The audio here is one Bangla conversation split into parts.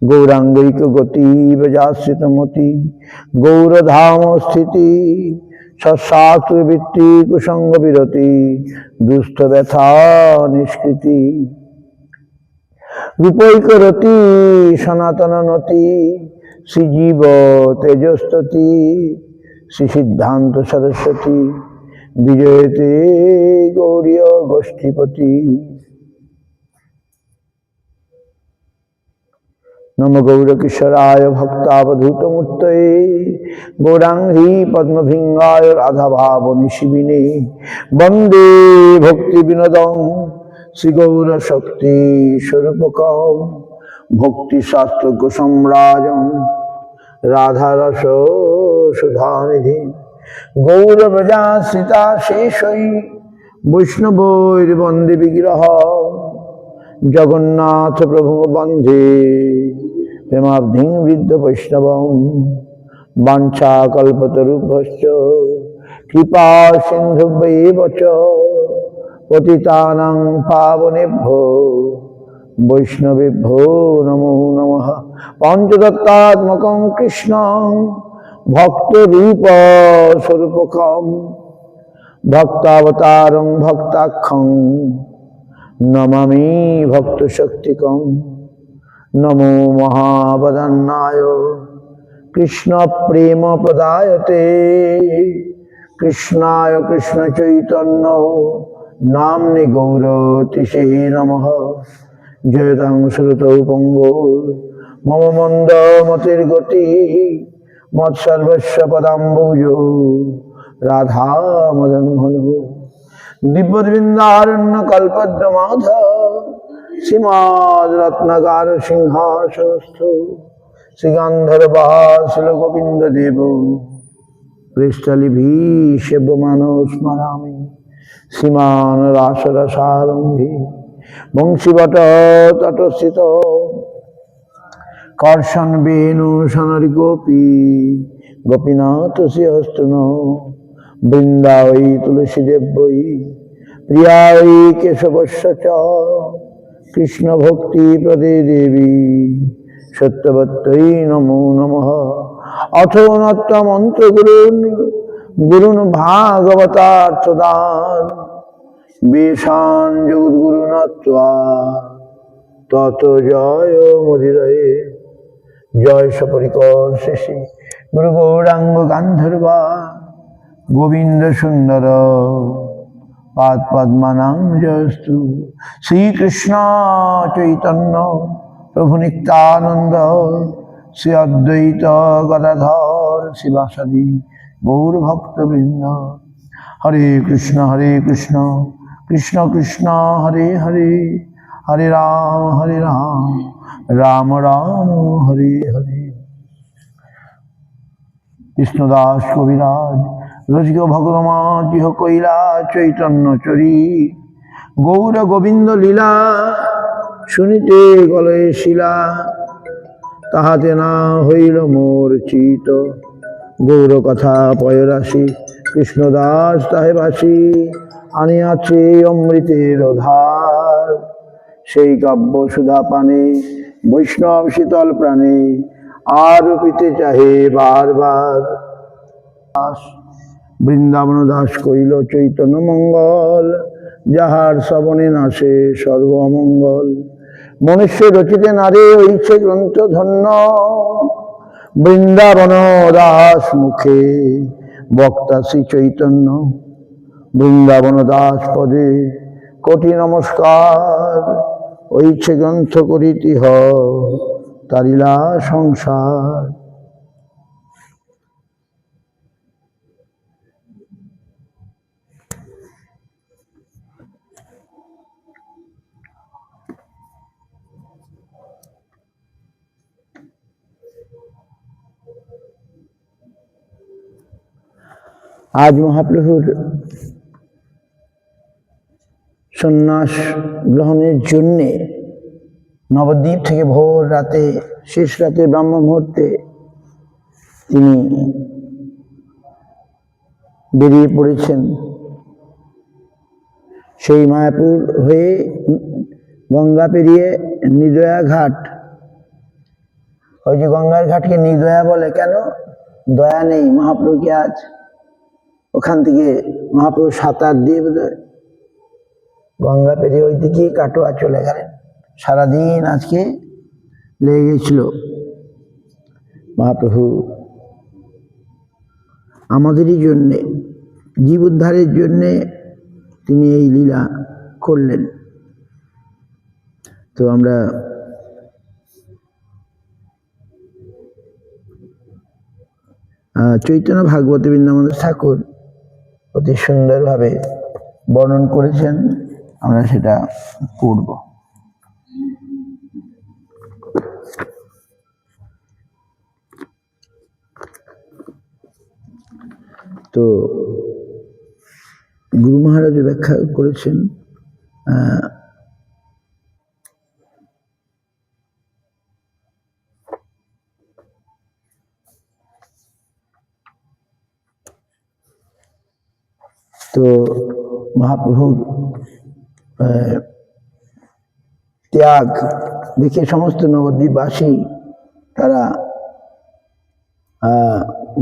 गौरांगैक गति ब्रजाश्रित मति गौरधाम स्थिति सत्शास्त्र वृत्ति कुसंग विरति दुष्ट व्यथा निष्कृति रूपैक रति सनातन नति श्रीजीव तेजस्तति श्री सिद्धांत सरस्वती विजयते गौरी गोष्ठीपति नम गौरकिशोराय भक्तावधूतमूर्तये गौरांगी पद्मभिंगाय राधाभावनिशिविने वंदे भक्ति विनोदं श्री गौर शक्ति स्वरूपकं भक्ति शास्त्र सम्राजं राधारस सुधानिधि गौर व्रजाश्रिता शेषै वैष्णवैर्वन्दे विग्रह जगन्नाथ प्रभु वंदे प्रेमाब्धिं वृद्ध वैष्णवं वाञ्छाकल्पतरुभ्यश्च कृपा सिन्धुभ्येव च पतितानां पावनेभ्यो वैष्णवेभ्यो नमो नमः। पञ्चतत्त्वात्मकं कृष्णं भक्तरूप स्वरूपकं भक्तावतारं भक्ताख्यं नमामि भक्तशक्तिकं नमो महावदन्नाय कृष्ण प्रेम प्रदायते कृष्णाय कृष्ण चैतन्य नाम्ने गौरतिसे नमः। जयतं श्रुतौ पंगो मम मंद मतिर्गति मत्सर्वस्व पदाम्बुजो राधा मदन भनो दिव्यवृंदारण्य कल्पद्रमाध सीमाद रत्नगार सिंहासनस्थो श्रीगांधर्वासिल गोविंद देव पृष्ठलिभि सेव्यमानो स्मरामि सीमान रासरसारंभि वंशीवट तटस्थित कर्षण वेणु सनरि गोपी गोपीनाथ श्रीहस्तुन वृंदावै तुलसीदेव्यै प्रियायै केशवस्य च कृष्ण भक्ति प्रदे देवी सत्यवत्यै नमो नमः। अथो नत्व मंत्र गुरुन् भागवतार्थदान बेशान जगद्गुरु नत्वा तत जय मुदिरये। जय सपरिकर शिशि गुरु गौरांग गांधर्वा गोविंद सुंदर पाद पद्मनांजस्तु श्री कृष्ण चैतन्य प्रभु नित्यानंद श्री अद्वैत गदाधर शिवासादि गौर भक्तवृंद। हरे कृष्ण कृष्ण कृष्ण हरे हरे हरे राम राम राम हरे हरे। कृष्णदास कविराज रसिक भगवान जिह कैला चैतन्य चरी गौर गोविंद लीला शुनिते गलय शिला ताहाते ना हईल मोर चित गौर कथा पयराशि कृष्णदास ताहे बासी आनियाছে অমৃতের ধার সেই কাব্য সুধা পানে বৈষ্ণব শীতল প্রাণে আর পিতে চাহে বারবার। বৃন্দাবন দাস কইল চৈতন্য মঙ্গল যাহার শ্রবণে নাশে সর্বমঙ্গল মনুষ্য রচিতে নারে ঐছে গ্রন্থ ধন্য বৃন্দাবন দাস মুখে বক্তা শ্রী চৈতন্য বৃন্দাবন দাস পদে কোটি নমস্কার ঐছে গ্রন্থ করিতি হ তারিলা সংসার। आज महाप्रभुर सन्यास ग्रहणेर जन्य नवद्वीप থেকে भोर राते शेष राते ब्रह्म मुहूर्ते তিনি বেরিয়ে পড়েছেন। সেই মায়াপুর হয়ে গঙ্গা পেরিয়ে নিদয়া ঘাট ওই যে গঙ্গার ঘাটকে নির্দয়া বলে, কেন? দয়া নেই মহাপ্রভুকে। আজ ওখান থেকে মহাপ্রভু সাঁতার দিয়ে বোধহয় গঙ্গা পেরিয়ে ওই দিকে কাটোয়া চলে গেলেন। সারাদিন আজকে লেগে গেছিল। মহাপ্রভু আমাদেরই জন্যে, জীব উদ্ধারের জন্যে তিনি এই লীলা করলেন। তো আমরা চৈতন্য ভাগবত বৃন্দাবন ঠাকুর অতি সুন্দরভাবে বর্ণন করেছেন, আমরা সেটা করব। তো গুরু মহারাজ ব্যাখ্যা করেছেন তো মহাপ্রভুর ত্যাগ দেখে সমস্ত নবদ্বীপবাসী তারা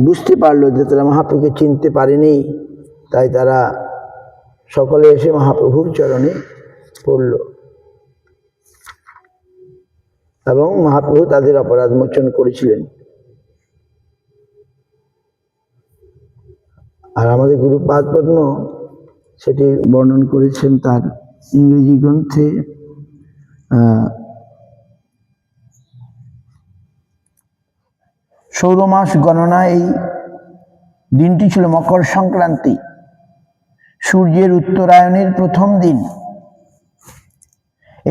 বুঝতে পারলো যে তারা মহাপ্রভুকে চিনতে পারেনি, তাই তারা সকলে এসে মহাপ্রভুর চরণে পড়ল এবং মহাপ্রভু তাদের অপরাধ মোচন করেছিলেন। আর আমাদের গুরুপাদ পদ্ম সেটি বর্ণন করেছেন তার ইংরেজি গ্রন্থে। সৌরমাস গণনা এই দিনটি ছিল মকর সংক্রান্তি, সূর্যের উত্তরায়ণের প্রথম দিন।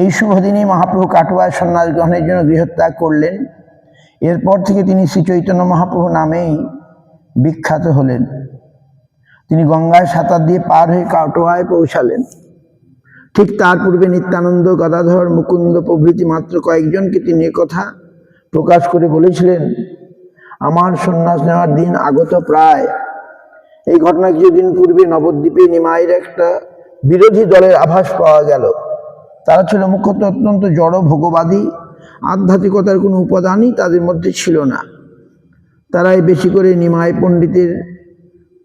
এই শুভ দিনে মহাপ্রভু কাটোয়ায় সন্ন্যাস গ্রহণের জন্য গৃহত্যাগ করলেন। এরপর থেকে তিনি শ্রী চৈতন্য মহাপ্রভু নামেই বিখ্যাত হলেন। তিনি গঙ্গায় সাঁতার দিয়ে পার হয়ে কাটোয়ায় পৌঁছালেন। ঠিক তার পূর্বে নিত্যানন্দ, গদাধর, মুকুন্দ প্রভৃতি মাত্র কয়েকজনকে তিনি একথা প্রকাশ করে বলেছিলেন, আমার সন্ন্যাস নেওয়ার দিন আগত প্রায়। এই ঘটনা কিছুদিন পূর্বে নবদ্বীপে নিমাইয়ের একটা বিরোধী দলের আভাস পাওয়া গেল। তারা ছিল মুখ্যত অত্যন্ত জড় ভোগবাদী, আধ্যাত্মিকতার কোনো উপাদানই তাদের মধ্যে ছিল না। তারাই বেশি করে নিমাই পণ্ডিতের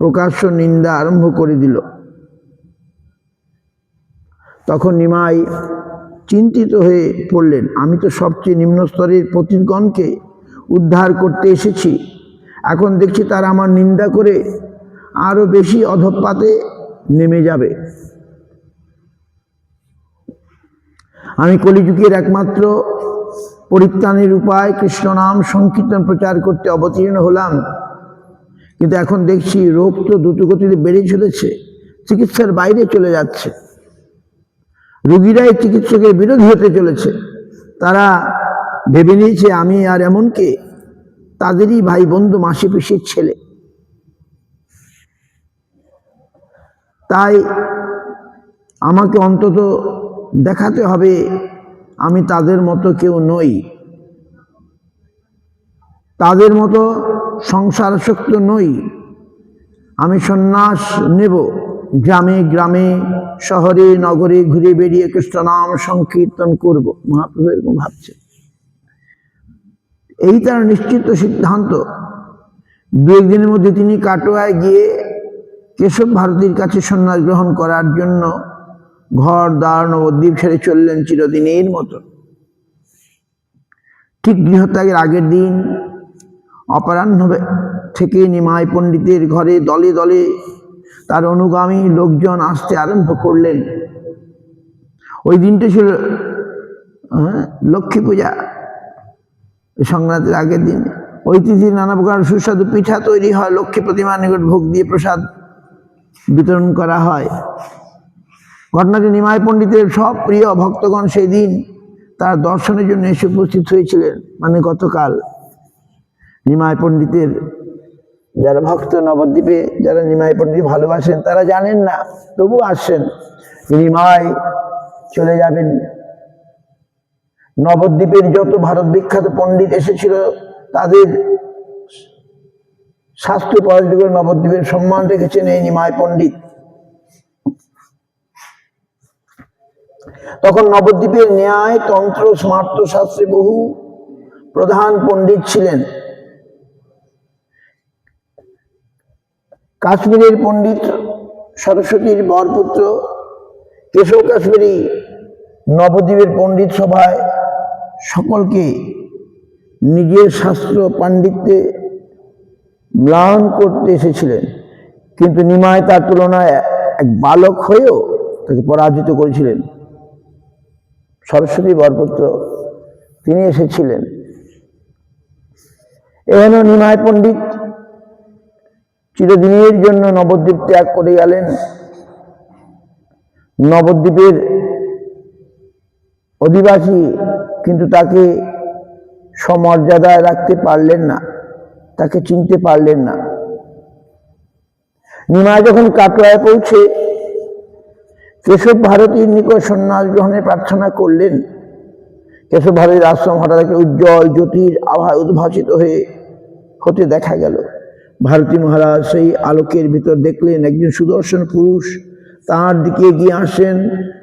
প্রকাশ্য নিন্দা আরম্ভ করে দিল। তখন নিমাই চিন্তিত হয়ে পড়লেন, আমি তো সবচেয়ে নিম্ন স্তরের পতিতগণকে উদ্ধার করতে এসেছি, এখন দেখছি তারা আমার নিন্দা করে আরো বেশি অধঃপাতে নেমে যাবে। আমি কলিযুগের একমাত্র পরিত্রাণের উপায় কৃষ্ণ নাম সংকীর্তন প্রচার করতে অবতীর্ণ হলাম, কিন্তু এখন দেখছি রোগ তো দ্রুতগতিতে বেড়ে চলেছে, চিকিৎসার বাইরে চলে যাচ্ছে। রোগীরাই চিকিৎসকের বিরোধী হতে চলেছে। তারা ভেবে নিয়েছে আমি আর এমনকি তাদেরই ভাই বন্ধু, মাসি পিসির ছেলে। তাই আমাকে অন্তত দেখাতে হবে আমি তাদের মতো কেউ নই, তাদের মতো সংসারাসক্ত নই। আমি সন্ন্যাস নেব, গ্রামে গ্রামে শহরে নগরে ঘুরে বেরিয়ে কৃষ্ণ নাম সংকীর্তন করব। মহাপ্রভু এরকম ভাবছে। এই তার নিশ্চিত সিদ্ধান্ত। দু একদিনের মধ্যে তিনি কাটোয়ায় গিয়ে কেশব ভারতীর কাছে সন্ন্যাস গ্রহণ করার জন্য ঘর দ্বার নবদ্বীপ ছেড়ে চললেন চিরদিনের মতো। ঠিক গৃহত্যাগের আগের দিন অপরাহ্ন থেকে নিমাই পণ্ডিতের ঘরে দলে দলে তার অনুগামী লোকজন আসতে আরম্ভ করলেন। ওই দিনটা ছিল লক্ষ্মী পূজা, সংক্রান্তির আগের দিন। ওই তিথি নানা প্রকার সুস্বাদু পিঠা তৈরি হয়, লক্ষ্মী প্রতিমার নিকট ভোগ দিয়ে প্রসাদ বিতরণ করা হয়। ঘটনাটি নিমাই পণ্ডিতের সব প্রিয় ভক্তগণ সেই দিন তার দর্শনের জন্য এসে উপস্থিত হয়েছিলেন। মানে গতকাল নিমাই পণ্ডিতের যারা ভক্ত নবদ্বীপে, যারা নিমাই পণ্ডিত ভালোবাসেন, তারা জানেন না, তবু আসছেন। নিমাই চলে যাবেন। নবদ্বীপের যত ভারত বিখ্যাত পণ্ডিত এসেছিল তাদের শাস্ত্র পড়াশোনা করে নবদ্বীপের সম্মান রেখেছেন এই নিমাই পণ্ডিত। তখন নবদ্বীপের ন্যায় তন্ত্র স্মার্ত শাস্ত্রে বহু প্রধান পণ্ডিত ছিলেন। কাশ্মীরের পণ্ডিত সরস্বতীর বরপুত্র কেশব কাশ্মীরি নবদ্বীপের পণ্ডিত সভায় সকলকে নিজের শাস্ত্র পাণ্ডিত্যে ম্লান করতে এসেছিলেন, কিন্তু নিমাই তার তুলনায় এক বালক হয়েও তাকে পরাজিত করেছিলেন। সরস্বতী বরপুত্র তিনি এসেছিলেন। এখানে নিমাই পণ্ডিত চিরদিনের জন্য নবদ্বীপ ত্যাগ করে গেলেন। নবদ্বীপের অধিবাসী কিন্তু তাকে সমর্যাদায় রাখতে পারলেন না, তাকে চিনতে পারলেন না। নিমাই যখন কাটোয়ায় পৌঁছে কেশব ভারতীর নিকট সন্ন্যাস গ্রহণের প্রার্থনা করলেন, কেশব ভারতীর আশ্রম হঠাৎ একটা উজ্জ্বল জ্যোতির আভায় উদ্ভাসিত হতে দেখা গেল। ভারতী মহারাজ সেই আলোকের ভিতর দেখলেন একজন সুদর্শন পুরুষ তাঁর দিকে এগিয়ে আসেন।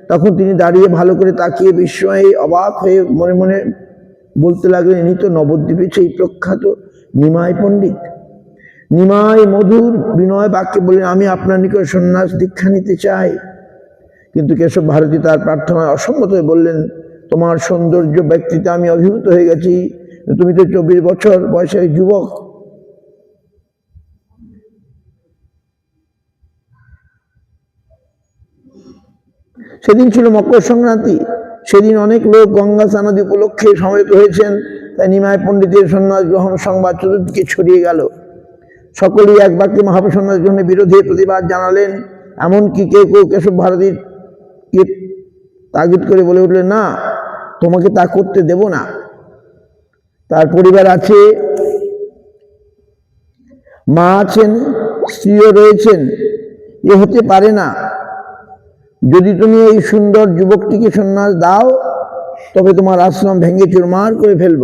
তখন তিনি দাঁড়িয়ে ভালো করে তাকিয়ে বিস্ময়ে অবাক হয়ে মনে মনে বলতে লাগলেন, ইনি তো নবদ্বীপে সেই প্রখ্যাত নিমাই পণ্ডিত। নিমাই মধুর বিনয় বাক্যে বললেন, আমি আপনার নিকট সন্ন্যাস দীক্ষা নিতে চাই। কিন্তু কেশব ভারতী তার প্রার্থনায় অসম্মত হয়ে বললেন, তোমার সৌন্দর্য ব্যক্তিতে আমি অভিভূত হয়ে গেছি, তুমি তো 24 বছর বয়সের যুবক। সেদিন ছিল মকর সংক্রান্তি। সেদিন অনেক লোক গঙ্গা স্নানাদি উপলক্ষে সমবেত হয়েছেন। তাই নিমাই পণ্ডিতের সন্ন্যাস গ্রহণ সংবাদ চতুর্দিকে ছড়িয়ে গেল। সকলেই এক বাক্যে মহাপ্রভু সন্ন্যাস গ্রহণের বিরোধে প্রতিবাদ জানালেন। এমনকি কেউ কেউ কেশব ভারতীকে তাগিদ করে বলে উঠলেন, না, তোমাকে তা করতে দেব না। তার পরিবার আছে, মা আছেন, স্ত্রীও রয়েছেন, এ হতে পারে না। যদি তুমি এই সুন্দর যুবকটিকে সন্ন্যাস দাও তবে তোমার আশ্রম ভেঙে চুরমার করে ফেলব।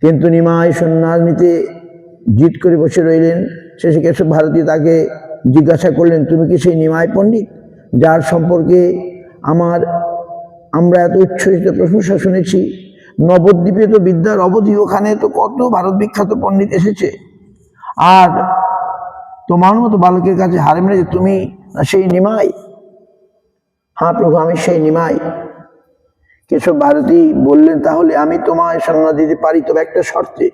কিন্তু নিমাই সন্ন্যাস নিতে জিদ করে বসে রইলেন। শেষে কেশব ভারতী তাকে জিজ্ঞাসা করলেন, তুমি কি সেই নিমাই পণ্ডিত যার সম্পর্কে আমরা এত উচ্ছ্বসিত প্রশংসা শুনেছি? নবদ্বীপে তো বিদ্যার অবধি, ওখানে তো কত ভারত বিখ্যাত পণ্ডিত এসেছে, আর তোমার মতো বালকের কাছে হার মেরেছে তুমি সেই নিমাই? হ্যাঁ প্রভু, আমি সেই নিমাই। কেশব ভারতী বললেন, তাহলে আমি তোমায় সন্ন্যাস দিতে পারি, তবে একটা শর্তে।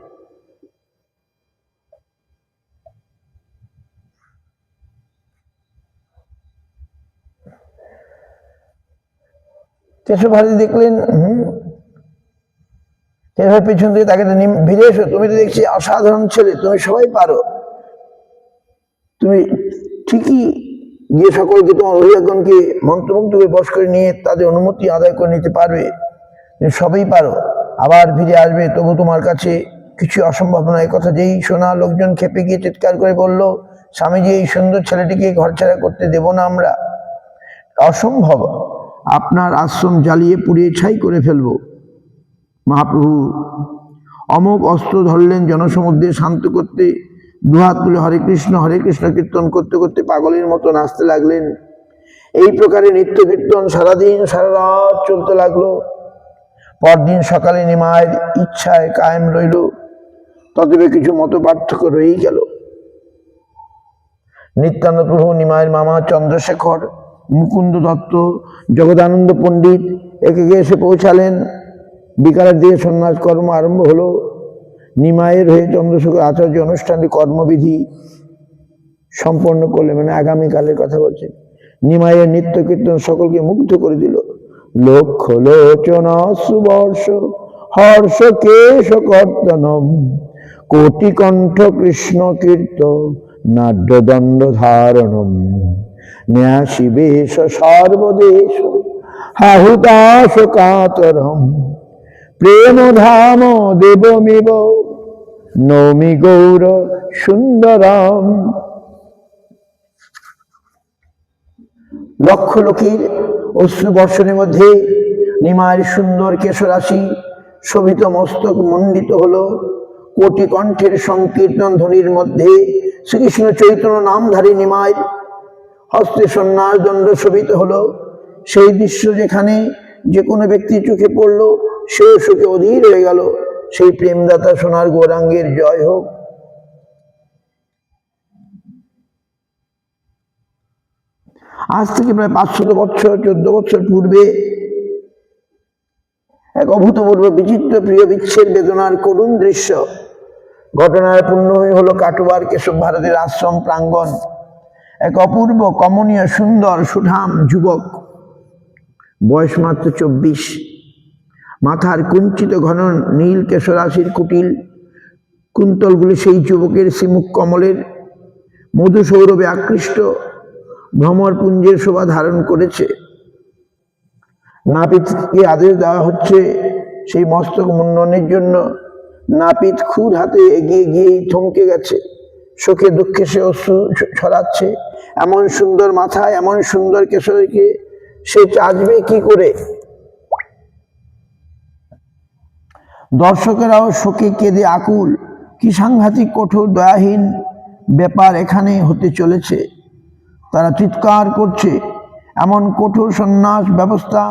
কেশব ভারতী দেখলেন, কেশব পিছন থেকে তাকে ভিড়ে এসো, তুমি তো দেখছি অসাধারণ ছেলে, তুমি সবাই পারো, তুমি ঠিকই গিয়ে সকলকে তোমার অভিজ্ঞগণকে মন্ত্রমুগ্ধ করে বশ করে নিয়ে তাদের অনুমতি আদায় করে নিতে পারবে, তুমি সবই পারো, আবার ফিরে আসবে, তবু তোমার কাছে কিছু অসম্ভব নয়। কথা যেই শোনা লোকজন খেপে গিয়ে চিৎকার করে বলল, স্বামীজি, এই সুন্দর ছেলেটিকে ঘর ছাড়া করতে দেব না আমরা, অসম্ভব, আপনার আশ্রম জ্বালিয়ে পুড়িয়ে ছাই করে ফেলব। মহাপ্রভু অমোঘ অস্ত্র ধরলেন জনসমুদ্রে শান্ত করতে। দুহাত তুলে হরে কৃষ্ণ কীর্তন করতে করতে পাগলের মতো নাচতে লাগলেন। এই প্রকারে নিত্য কীর্তন সারাদিন সারা রাত চলতে লাগলো। পরদিন সকালে নিমায়ের ইচ্ছায় কায়েম রইল, তবে কিছু মত পার্থক্য রয়েই গেল। নিত্যানন্দ প্রভু, নিমায়ের মামা চন্দ্রশেখর, মুকুন্দ দত্ত, জগদানন্দ পণ্ডিত একে এসে পৌঁছালেন। বিকালের দিকে সন্ন্যাস কর্ম আরম্ভ হলো। নিমায়ের হয়ে চন্দ্রশেখর আচার্য অনুষ্ঠানটি কর্মবিধি সম্পন্ন করলেন, মানে আগামীকালের কথা বলছেন। নিমায়ের নিত্য কীর্তন সকলকে মুগ্ধ করে দিল। লক্ষ লোচনা সুবর্ষ হর্ষ কেশ কর্তনম, কোটি কণ্ঠ কৃষ্ণ কীর্ত নাট্যদণ্ড ধারণম, ন্যাসী বেশ সর্বদেশ হাহুতাশ কাতরম, প্রেম ধাম দেবমিব নৌমি গৌর সুন্দরম। লক্ষ লোকের অশ্রু বর্ষণের মধ্যে নিমায়ের সুন্দর কেশরাশি শোভিত মস্তক মণ্ডিত হলো। কোটি কণ্ঠের সংকীর্তন ধ্বনির মধ্যে শ্রীকৃষ্ণ চৈতন্য নামধারী নিমায়ের হস্তে সন্ন্যাস দণ্ড শোভিত হলো। সেই দৃশ্য যেখানে যে কোনো ব্যক্তির চোখে পড়ল, সেও সুখে অধীর হয়ে গেল। সেই প্রেমদাতা সোনার গৌরাঙ্গের জয় হোক। আজ থেকে প্রায় 500 বছর 14 বছর পূর্বে এক অভূতপূর্ব বিচিত্র প্রিয় বিচ্ছেদ বেদনার করুণ দৃশ্য ঘটনার পূর্ণ হয়ে হলো কাটোয়ার কেশব ভারতীর আশ্রম প্রাঙ্গণ। এক অপূর্ব কমনীয় সুন্দর সুঠাম যুবক, বয়স মাত্র 24, মাথার কুঞ্চিত ঘন নীল কেশরাশির কুটিল কুন্তলগুলি সেই যুবকের শ্রীমুখ কমলের মধু সৌরভে আকৃষ্ট ভ্রমরপুঞ্জের শোভা ধারণ করেছে। নাপিতকে আদেশ দেওয়া হচ্ছে সেই মস্তক মুন্ডনের জন্য। নাপিত খুদ হাতে এগিয়ে গিয়েই থমকে গেছে। শোকে দুঃখে সে অশ্রু ছড়াচ্ছে। এমন সুন্দর মাথায় এমন সুন্দর কেশরীকে সে চাচবে কি করে? দর্শকেরাও শোকে কেঁদে আকুল। কি সাংঘাতিক কঠোর দয়াহীন ব্যাপার এখানে হতে চলেছে। তারা চিৎকার করছে, এমন কঠোর সন্ন্যাস ব্যবস্থা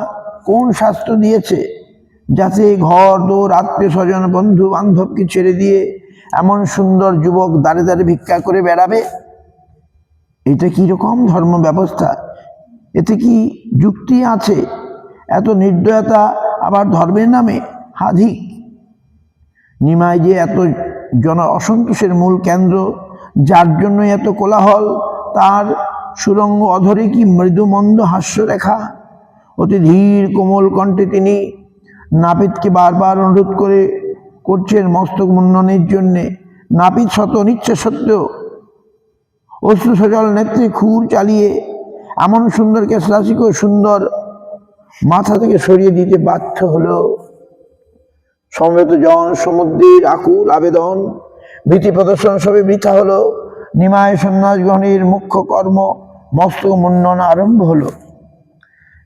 কোন শাস্ত্র দিয়েছে, যাতে ঘর দোর আত্মীয় স্বজন বন্ধু বান্ধবকে ছেড়ে দিয়ে এমন সুন্দর যুবক দাঁড়ে দাঁড়ে ভিক্ষা করে বেড়াবে? এটা কি রকম ধর্ম ব্যবস্থা? এতে কি যুক্তি আছে? এত নির্দয়তা আবার ধর্মের নামে? হাধিক। নিমাই যে এত অসন্তোষের মূল কেন্দ্র, যার জন্য এত কোলাহল, তার সুরঙ্গ অধরে কি মৃদু মন্দ হাস্যরেখা। অতি ধীর কোমল কণ্ঠে তিনি নাপিতকে বারবার অনুরোধ করছেন মস্তক মুন্ডনের জন্যে। নাপিত শত অনিচ্ছা সত্ত্বেও অশ্রু সজল নেত্রে খুর চালিয়ে এমন সুন্দর কেশরাশিকেও সুন্দর মাথা থেকে সরিয়ে দিতে বাধ্য হলো। সমবেত জন সমুদ্রের আকুল আবেদন, ভীতি প্রদর্শন সবে বৃথা হলো। নিমায় সন্ন্যাস গ্রহণের মুখ্য কর্ম মস্তক মুন্ডন আরম্ভ হলো।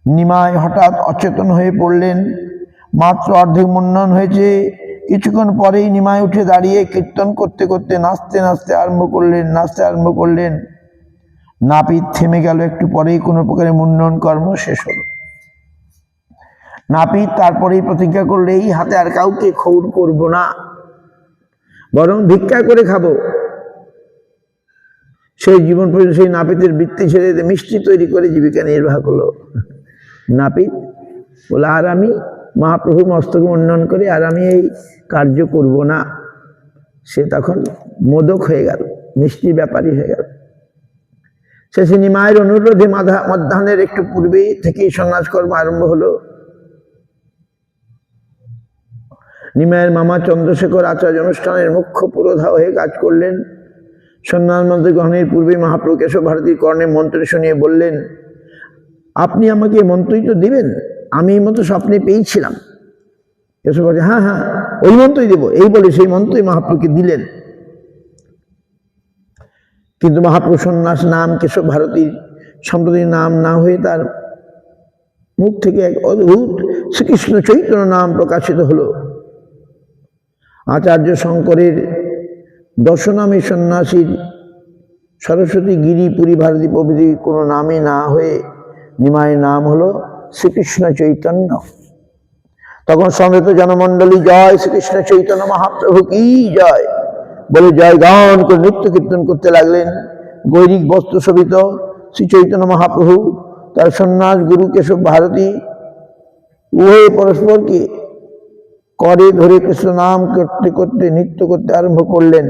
নিমাই হঠাৎ অচেতন হয়ে পড়লেন। মাত্র অর্ধেক মুন্ডন হয়েছে। কিছুক্ষণ পরেই নিমাই উঠে দাঁড়িয়ে কীর্তন করতে করতে নাচতে আরম্ভ করলেন। নাপিত থেমে গেল। একটু পরেই কোনো প্রকারে মুন্ডন কর্ম শেষ হলো। নাপিত তারপরেই প্রতিজ্ঞা করলে, এই হাতে আর কাউকে ক্ষৌর করব না, বরং ভিক্ষা করে খাবো। সেই জীবন পর্যন্ত সেই নাপিতের বৃত্তি ছেড়ে মিষ্টি তৈরি করে জীবিকা নির্বাহ করলো। নাপিত বলে, আর আমি মহাপ্রভু মস্তক মুন্ডন করে আর আমি এই কার্য করব না। সে তখন মোদক হয়ে গেল, মিষ্টি ব্যাপারী হয়ে গেল। শেষে নিমায়ের অনুরোধে মধ্যাহ্নের একটু পূর্বেই থেকেই সন্ন্যাস কর্ম আরম্ভ হলো। নিমায়ের মামা চন্দ্রশেখর আচার্য অনুষ্ঠানের মুখ্য পুরোধা হয়ে কাজ করলেন। সন্ন্যাস মন্ত্র গ্রহণের পূর্বেই মহাপ্রভু কেশব ভারতীর কর্ণে মন্ত্র শুনিয়ে বললেন, আপনি আমাকে মন্ত্রই তো দিবেন, আমি এই মন্ত্র স্বপ্নে পেয়েছিলাম। কেশব ভারতী, হ্যাঁ হ্যাঁ ওই মন্ত্রই দেবো, এই বলে সেই মন্ত্রই মহাপ্রভুকে দিলেন। কিন্তু মহাপ্রভু সন্ন্যাস নাম কেশব ভারতীর সম্প্রদায়ের নাম না হয়ে তার মুখ থেকে এক অদ্ভুত শ্রীকৃষ্ণ চৈতন্য নাম প্রকাশিত হলো। আচার্য শঙ্করের দশনামী সন্ন্যাসীর সরস্বতী গিরি পুরী ভারতী প্রভৃতি কোনো নামে না হয়ে নিমায়ের নাম হলো শ্রীকৃষ্ণ চৈতন্য। তখন সমবেত জনমণ্ডলী জয় শ্রীকৃষ্ণ চৈতন্য মহাপ্রভু কি জয় বলে জয় গান করে নৃত্য কীর্তন করতে লাগলেন। গৈরিক বস্ত্র শোভিত শ্রী চৈতন্য মহাপ্রভু তার সন্ন্যাস গুরু কেশব ভারতী উভয়ে পরস্পরকে করে ধরে কৃষ্ণ নাম করতে করতে নৃত্য করতে আরম্ভ করলেন।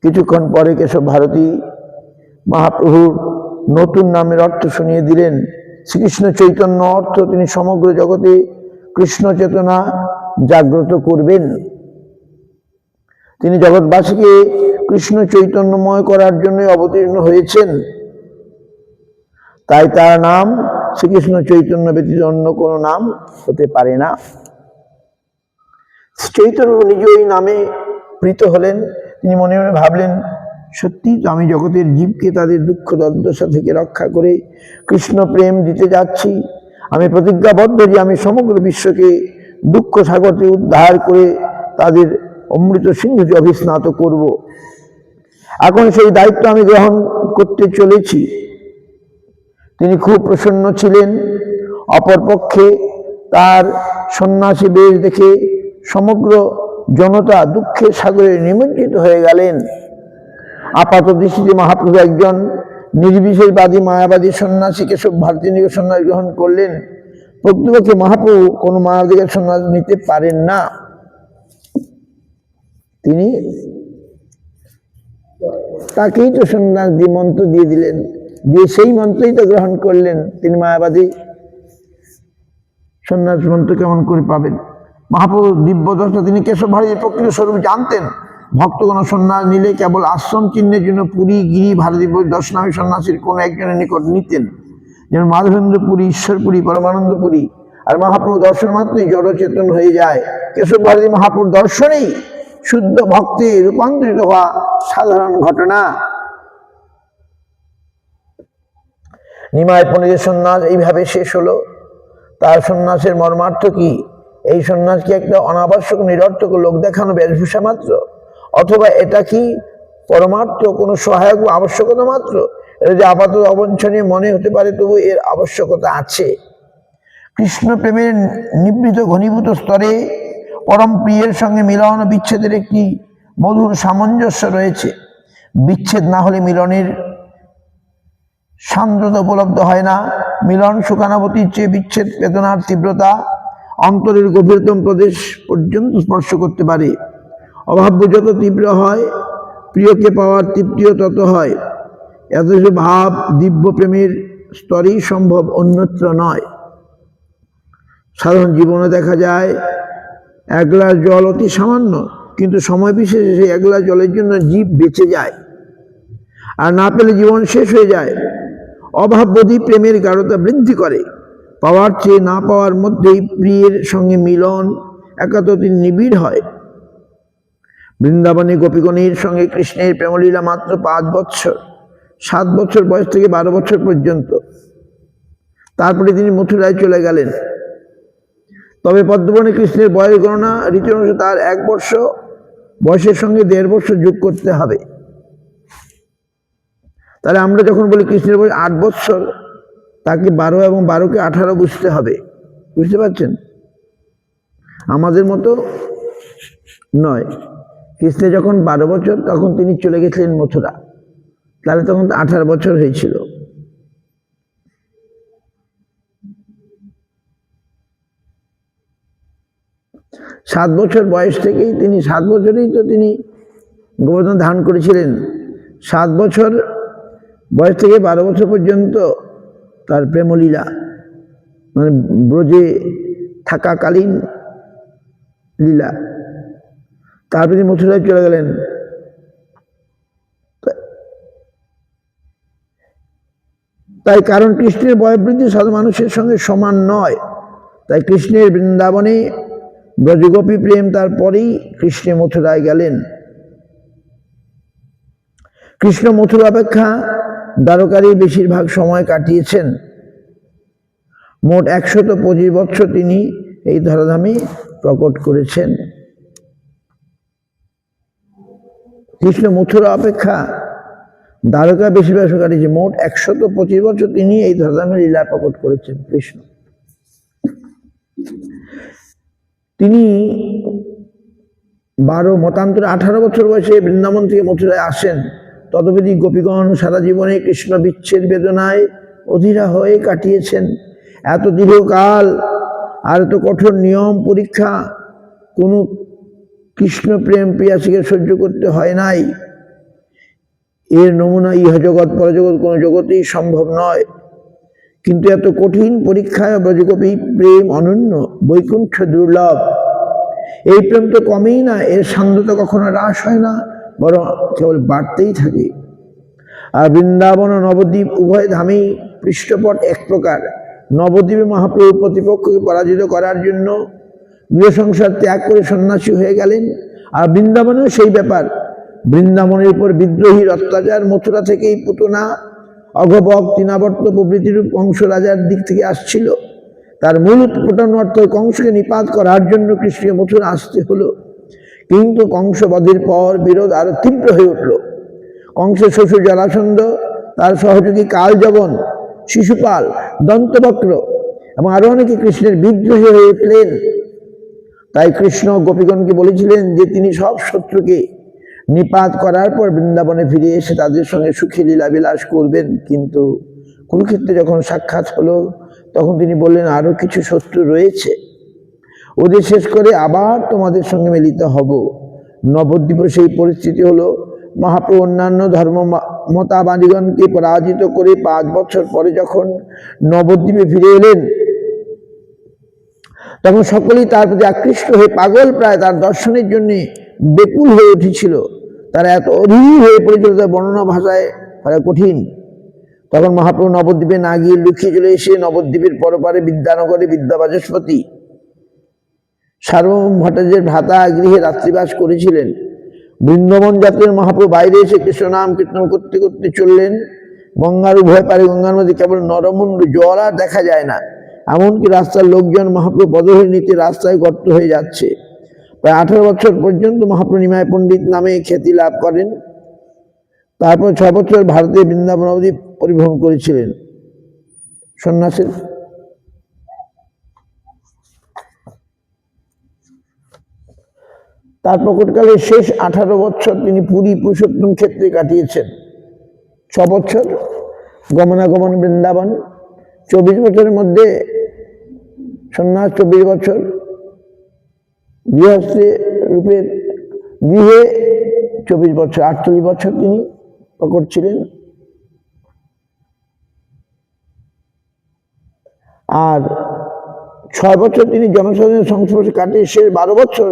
কিছুক্ষণ পরে কেশব ভারতী মহাপ্রভুর নতুন নামের অর্থ শুনিয়ে দিলেন। শ্রীকৃষ্ণ চৈতন্য অর্থ তিনি সমগ্র জগতে কৃষ্ণ চেতনা জাগ্রত করবেন। তিনি জগৎবাসীকে কৃষ্ণ চৈতন্যময় করার জন্য অবতীর্ণ হয়েছেন। তাই তার নাম শ্রীকৃষ্ণ চৈতন্য ব্যতীত অন্য কোনো নাম হতে পারে না। চৈতন্য নিজেই নামে প্রীত হলেন। তিনি মনে মনে ভাবলেন, সত্যি তো আমি জগতের জীবকে তাদের দুঃখ দুর্দশা থেকে রক্ষা করে কৃষ্ণ প্রেম দিতে যাচ্ছি। আমি প্রতিজ্ঞাবদ্ধ যে আমি সমগ্র বিশ্বকে দুঃখ সাগরকে উদ্ধার করে তাদের অমৃত সিন্ধুতে অভিস্নাত করব। এখন সেই দায়িত্ব আমি গ্রহণ করতে চলেছি। তিনি খুব প্রসন্ন ছিলেন। অপরপক্ষে তার সন্ন্যাসী বেশ দেখে সমগ্র জনতা দুঃখের সাগরে নিমজ্জিত হয়ে গেলেন। আপাত দৃষ্টিতে মহাপ্রভু একজন নির্বিশেষবাদী মায়াবাদী সন্ন্যাসী কেশব ভারতী থেকে সন্ন্যাস গ্রহণ করলেন। প্রকৃতপক্ষে মহাপ্রভু কোনো মায়াবাদীকে সন্ন্যাস নিতে পারেন না। তিনি তাকেই তো সন্ন্যাস দিয়ে মন্ত্র দিয়ে দিলেন, দিয়ে সেই মন্ত্রই তো গ্রহণ করলেন। তিনি মায়াবাদী সন্ন্যাস মন্ত্র কেমন করে পাবেন? মহাপ্রভু দিব্যদর্শন, তিনি কেশব ভারতীর প্রকৃত স্বরূপ জানতেন। ভক্তগণ সন্ন্যাস নিলে কেবল আশ্রম চিহ্নের জন্য পুরী, গিরি, ভারতী দর্শনামী সন্ন্যাসীর কোনো একজনের নিকট নিতেন, যেমন মাধবেন্দ্র পুরী, ঈশ্বরপুরী, পরমানন্দ পুরী। আর মহাপ্রভু দর্শন মাত্রই জড়চেতন হয়ে যায়। কেশব ভারতী মহাপ্রভুর দর্শনেই শুদ্ধ ভক্তে রূপান্তরিত হওয়া সাধারণ ঘটনা। নিমাই পণ্ডিতের সন্ন্যাস এইভাবে শেষ হলো। তার সন্ন্যাসের মর্মার্থ কি? এই সন্ন্যাস কি একটা অনাবশ্যক নিরর্থক লোক দেখানো বেশভূষা মাত্র, অথবা এটা কি পরমার্থ কোনো সহায়ক বা আবশ্যকতা মাত্র? এটা যে আপাতত অবাঞ্ছনীয় মনে হতে পারে, তবু এর আবশ্যকতা আছে। কৃষ্ণ প্রেমের নিবৃত ঘনীভূত স্তরে পরম প্রিয়ের সঙ্গে মিলন ও বিচ্ছেদের একটি মধুর সামঞ্জস্য রয়েছে। বিচ্ছেদ না হলে মিলনের সান্দ্রতা উপলব্ধ হয় না। মিলন সুখানুভূতির চেয়ে বিচ্ছেদ বেদনার তীব্রতা অন্তরের গভীরতম প্রদেশ পর্যন্ত স্পর্শ করতে পারে। অভাব্য যত তীব্র হয়, প্রিয়কে পাওয়ার তৃপ্তিও তত হয়। এত ভাব দিব্য প্রেমের স্তরেই সম্ভব, অন্যত্র নয়। সাধারণ জীবনে দেখা যায় এক গ্লাস জল অতি সামান্য, কিন্তু সময় বিশেষে সেই এক গ্লাস জলের জন্য জীব বেঁচে যায়, আর না পেলে জীবন শেষ হয়ে যায়। অভাববোধই প্রেমের গাঢ়তা বৃদ্ধি করে। পাওয়ার চেয়ে না পাওয়ার মধ্যেই প্রিয়ের সঙ্গে মিলন একাত্মতির নিবিড় হয়। বৃন্দাবনে গোপীগণের সঙ্গে কৃষ্ণের প্রেমলীলা মাত্র 5 বছর, 7 বছর বয়স থেকে 12 বছর পর্যন্ত। তারপরে তিনি মথুরায় চলে গেলেন। তবে পদ্মবনে কৃষ্ণের বয়স গণনা রীতি অনুসারে তার 1 বর্ষ বয়সের সঙ্গে 1.5 বছর যোগ করতে হবে। তাহলে আমরা যখন বলি কৃষ্ণের বয়স 8 বছর, তাকে 12 এবং 12কে 18 বুঝতে হবে। বুঝতে পারছেন? আমাদের মতো নয়। কৃষ্ণের যখন 12 বছর, তখন তিনি চলে গেছিলেন মথুরা, তাহলে তখন 18 বছর হয়েছিল। সাত বছর বয়স থেকেই তিনি 7 বছরেই তো তিনি গোবর্ধন ধারণ করেছিলেন। 7 বছর বয়স থেকে 12 বছর পর্যন্ত তার প্রেমলীলা, মানে ব্রজে থাকাকালীন লীলা। তারপরে তিনি মথুরায় চলে গেলেন। তাই কারণ কৃষ্ণের বয়োবৃদ্ধি সাধারণ মানুষের সঙ্গে সমান নয়। তাই কৃষ্ণের বৃন্দাবনে ব্রজগোপী প্রেম, তারপরেই কৃষ্ণ মথুরায় গেলেন। কৃষ্ণ মথুরা অপেক্ষা দ্বারকারই বেশিরভাগ সময় কাটিয়েছেন। মোট 125 বছর তিনি এই ধরাধামে প্রকট করেছেন। কৃষ্ণ মথুরা অপেক্ষা দ্বারকা বেশিরভাগ সময় কাটিয়েছে। মোট 125 বছর তিনি এই ধরাধামে লীলা প্রকট করেছেন কৃষ্ণ। তিনি 12 মতান্তরে 18 বছর বয়সে বৃন্দাবন থেকে মথুরায় আসেন। তদবধি গোপীগণ সারা জীবনে কৃষ্ণ বিচ্ছেদ বেদনায় অধীরা হয়ে কাটিয়েছেন। এত দীর্ঘকাল আর এত কঠোর নিয়ম পরীক্ষা কোনো কৃষ্ণ প্রেম পিয়াসীকে সহ্য করতে হয় নাই। এর নমুনা ইহজগৎ পরজগৎ কোনো জগতেই সম্ভব নয়। কিন্তু এত কঠিন পরীক্ষায় ব্রজগোপী প্রেম অনন্য, বৈকুণ্ঠ দুর্লভ। এই প্রেম তো কমেই না, এর সান্দ্রতা কখনো হ্রাস হয় না, বরং কেবল বাড়তেই থাকে। আর বৃন্দাবন ও নবদ্বীপ উভয় ধামেই পৃষ্ঠপট এক প্রকার। নবদ্বীপে মহাপ্রভু প্রতিপক্ষকে পরাজিত করার জন্য গৃহ সংসার ত্যাগ করে সন্ন্যাসী হয়ে গেলেন। আর বৃন্দাবনেও সেই ব্যাপার। বৃন্দাবনের উপর বিদ্রোহীর অত্যাচার মথুরা থেকেই পুতনা, অঘবক, তৃণাবর্ত প্রভৃতির কংস রাজার দিক থেকে আসছিল। তার মূল উৎপটন অর্থ কংসকে নিপাত করার জন্য কৃষ্ণকে মথুরা আসতে হলো। কিন্তু কংসবধের পর বিরোধ আরো তীব্র হয়ে উঠল। কংসের শ্বশুর জরাসন্ধ, তার সহযোগী কালযবন, শিশুপাল, দন্তবক্র এবং আরো অনেকে কৃষ্ণের বিদ্রোহী হয়ে উঠলেন। তাই কৃষ্ণ গোপীগণকে বলেছিলেন যে তিনি সব শত্রুকে নিপাত করার পর বৃন্দাবনে ফিরে এসে তাদের সঙ্গে সুখী লীলা বিলাস করবেন। কিন্তু কুরুক্ষেত্রে যখন সাক্ষাৎ হলো তখন তিনি বললেন আরো কিছু শত্রু রয়েছে, ওদের শেষ করে আবার তোমাদের সঙ্গে মিলিত হব। নবদ্বীপে সেই পরিস্থিতি হলো। মহাপ্রভু অন্যান্য ধর্ম মতাবাদীগণকে পরাজিত করে 5 বছর পরে যখন নবদ্বীপে ফিরে এলেন তখন সকলেই তার প্রতি আকৃষ্ট হয়ে পাগল প্রায় তার দর্শনের জন্য বেকুল হয়ে উঠেছিল। তারা এত অধীর হয়ে পড়েছিল তার বর্ণনা ভাষায় কঠিন। তখন মহাপ্রভু নবদ্বীপে না গিয়ে লুকিয়ে চলে এসে নবদ্বীপের পরপারে বিদ্যানগরে বিদ্যাবাচস্পতি সার্বভৌম ভট্টাচার্যের ভ্রাতা গৃহে রাত্রিবাস করেছিলেন। বৃন্দাবন যাত্রার মহাপ্রভু বাইরে এসে কৃষ্ণ নাম কীর্তন করতে করতে চললেন। গঙ্গার উভয় পারে গঙ্গার মধ্যে কেবল নরমুণ্ড, জল আর দেখা যায় না। এমনকি রাস্তার লোকজন মহাপ্রভু পদধূলি নিতে রাস্তায় গর্ত হয়ে যাচ্ছে। প্রায় 18 বছর পর্যন্ত মহাপ্রভু নিমাই পণ্ডিত নামে খ্যাতি লাভ করেন। তারপর 6 বছর ভারতে বৃন্দাবন অবধি পরিভ্রমণ করেছিলেন। সন্ন্যাসের তার প্রকটকালে শেষ 18 বছর তিনি পুরী পুরুষোত্তম ক্ষেত্রে কাটিয়েছেন। 6 বছর গমনাগমন বৃন্দাবন, 24 বছরের মধ্যে সন্ন্যাস, 24 বছর গৃহস্থে রূপে গৃহে 24 বছর, 48 বছর তিনি প্রকট ছিলেন। আর 6 বছর তিনি জনসাধারণের সংস্পর্শে কাটিয়ে শেষ 12 বছর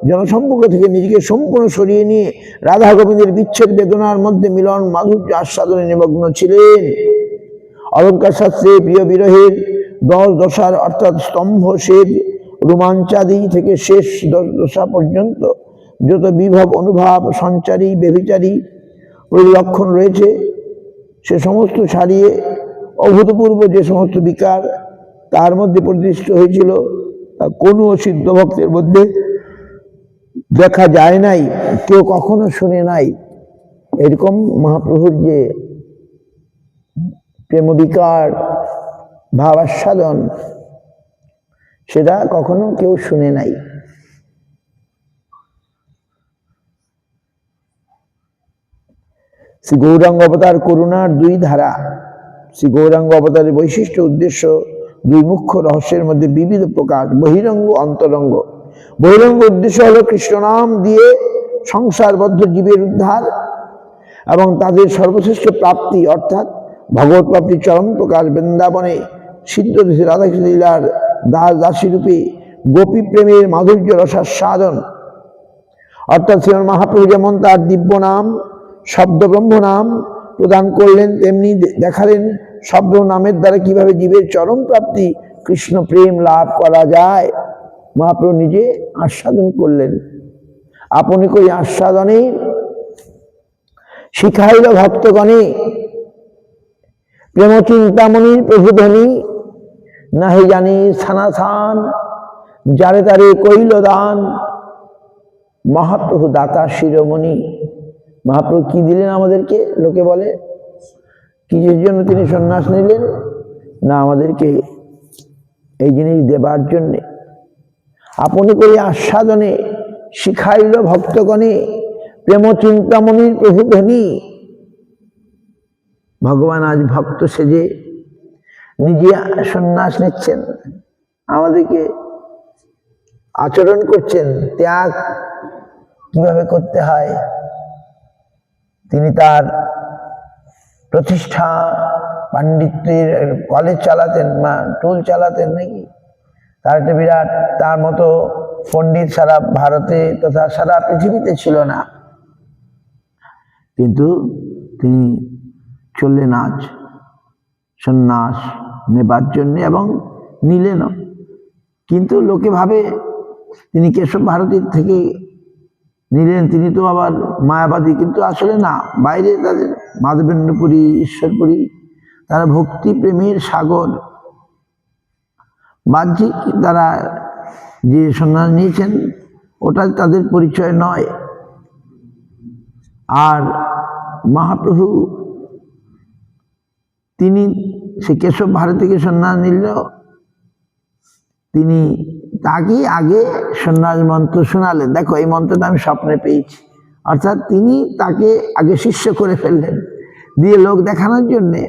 জনসম্পর্ক থেকে নিজেকে সম্পূর্ণ সরিয়ে নিয়ে রাধা গোবিন্দের বিচ্ছেদ বেদনার মধ্যে মিলন মাধুর্য আস্বাদনে নিমগ্ন ছিলেন। অলঙ্কার শাস্ত্রে প্রিয় বিরহের 10 দশার অর্থাৎ স্তম্ভ, শেদ, রোমাঞ্চাদি থেকে শেষ 10 দশা পর্যন্ত যত বিভব, অনুভব, সঞ্চারী, ব্যভিচারী পরিলক্ষণ রয়েছে সে সমস্ত ছাড়িয়ে অভূতপূর্ব যে সমস্ত বিকার তার মধ্যে প্রতিষ্ঠিত হয়েছিল তা কোনো সিদ্ধ ভক্তের মধ্যে দেখা যায় নাই, কেউ কখনো শুনে নাই। এরকম মহাপ্রভুর যে প্রেম বিকার ভাব আস্বাদন সেটা কখনো কেউ শুনে নাই। শ্রী গৌরাঙ্গ অবতার করুণার 2 ধারা। শ্রী গৌরাঙ্গ অবতারের বৈশিষ্ট্য, উদ্দেশ্য 2 মুখ্য রহস্যের মধ্যে বিবিধ প্রকার, বহিরঙ্গ, অন্তরঙ্গ। বহিরঙ্গ উদ্দেশ্য হলো কৃষ্ণ নাম দিয়ে সংসারবদ্ধ জীবের উদ্ধার এবং তাদের সর্বশ্রেষ্ঠ প্রাপ্তি অর্থাৎ ভগবত প্রাপ্তির চরম প্রকাশ। বৃন্দাবনে সিদ্ধ রাধাকৃষ্ণ লীলার দাস দাসী রূপে গোপী প্রেমের মাধুর্য রসাস্বাদন অর্থাৎ শ্রীমন মহাপ্রভু যেমন তার দিব্য নাম শব্দ ব্রহ্ম নাম প্রদান করলেন, তেমনি দেখালেন শব্দ নামের দ্বারা কিভাবে জীবের চরম প্রাপ্তি কৃষ্ণ প্রেম লাভ করা যায়। মহাপ্রভু নিজে আস্বাদন করলেন। আপনি কই আস্বাদনে শিখাইল ভক্তগণে, প্রেম চিন্তামণির প্রভুধনী, নাহি জানি স্থানাথান, যারে তারে কইল দান। মহাপ্রভু দাতা শিরোমণি। মহাপ্রভু কি দিলেন আমাদেরকে? লোকে বলে কিসের জন্য তিনি সন্ন্যাস নিলেন? না, আমাদেরকে এই জিনিস দেবার জন্যে। আপনি করি আস্বাদনে শিখাইল ভক্তগণে, প্রেম চিন্তামণির প্রভুধনী। ভগবান আজ ভক্ত সেজে নিজে সন্ন্যাস নিচ্ছেন, আমাদেরকে আচরণ করছেন, ত্যাগ কিভাবে করতে হয় তিনি তার প্রতিষ্ঠা পাণ্ডিত্যের কলেজ চালাতেন, টুল চালাতেন নাকি, তার একটা বিরাট, তার মতো পণ্ডিত সারা ভারতে তথা সারা পৃথিবীতে ছিল না। কিন্তু তিনি চললেন আজ সন্ন্যাস নেবার জন্য এবং নিলেনও। কিন্তু লোকে ভাবে তিনি কেশব ভারতীর থেকে নিলেন, তিনি তো আবার মায়াবাদী, কিন্তু আসলে না। বাইরে তাদের মাধবেন্দ্রপুরী, ঈশ্বরপুরী, তারা ভক্তি প্রেমের সাগর। বাহ্যিক তারা যে সন্ন্যাস নিয়েছেন ওটা তাদের পরিচয় নয়। আর মহাপ্রভু তিনি সে কেশব ভারতীকে সন্ন্যাস নিলেও তিনি তাকে আগে সন্ন্যাস মন্ত্র শোনালেন। দেখো, এই মন্ত্রটা আমি স্বপ্নে পেয়েছি। অর্থাৎ তিনি তাকে আগে শিষ্য করে ফেললেন, দিয়ে লোক দেখানোর জন্যে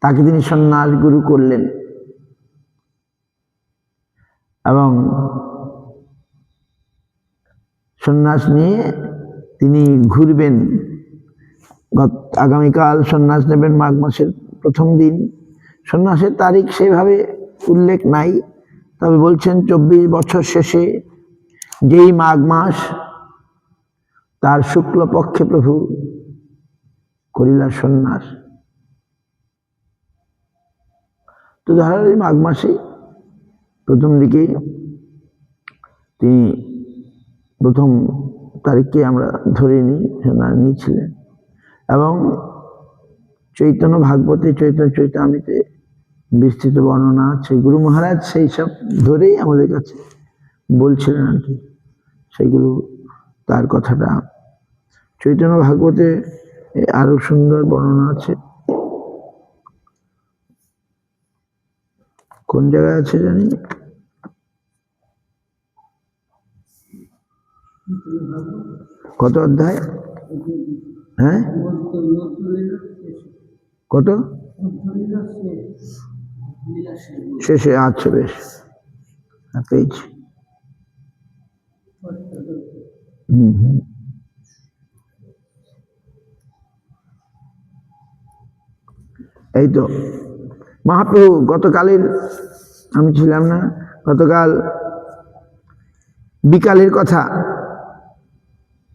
তাকে তিনি সন্ন্যাস গুরু করলেন। এবং সন্ন্যাস নিয়ে তিনি ঘুরবেন। আগামীকাল সন্ন্যাস নেবেন মাঘ মাসের প্রথম দিন। সন্ন্যাসের তারিখ সেভাবে উল্লেখ নাই, তবে বলছেন 24 বছর শেষে যেই মাঘ মাস, তার শুক্লপক্ষে প্রভু করিলা সন্ন্যাস। তো ধরা মাঘ মাসে প্রথম দিকে তিনি প্রথম তারিখকে আমরা ধরে নিয়েছিলেন। এবং চৈতন্য ভাগবতে, চৈতন্য চৈতামৃতে বিস্তৃত বর্ণনা আছে। গুরু মহারাজ সেই সব ধরেই আমাদের কাছে বলছিলেন আর কি। সেইগুলো তার কথাটা চৈতন্য ভাগবতে আরো সুন্দর বর্ণনা আছে। কোন জায়গায় আছে জানি, কত অধ্যায়? হ্যাঁ, কত শেষে? আচ্ছা, বেশ, পেয়েছি। এই তো মহাপ্রভু গতকালের, আমি ছিলাম না, গতকাল বিকালের কথা।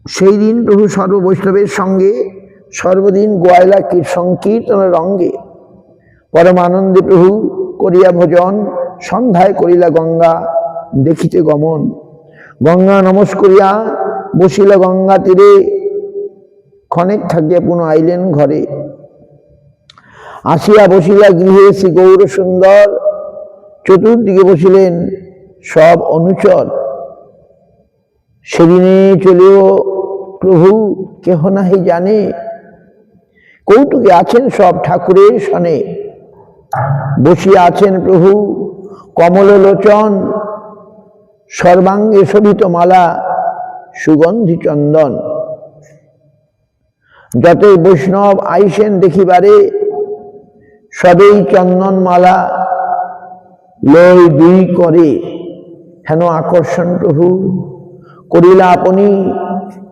সেই দিন প্রভু সর্ববৈষ্ণবের সঙ্গে সর্বদিন গোয়াইলা সংকীর্তনের রঙ্গে পরমানন্দে প্রভু করিয়া ভোজন। সন্ধ্যায় করিলা গঙ্গা দেখিতে গমন। গঙ্গা নমস্করিয়া বসিলা গঙ্গা তীরে। ক্ষণেক থাকিয়া পুনঃ আইলেন ঘরে। আসিয়া বসিলা গৃহে শ্রী গৌর সুন্দর। চতুর্দিকে বসিলেন সব অনুচর। সেদিনে চলেও প্রভু কেহ নাহি জানে। কৌতুকে আছেন সব ঠাকুরের সনে। বসিয়া আছেন প্রভু কমল লোচন। সর্বাঙ্গে শোভিত মালা সুগন্ধি চন্দন। যতই বৈষ্ণব আইসেন দেখিবারে। সবেই চন্দন মালা লই দুই করে। হেন আকর্ষণ প্রভু করিলা আপনি।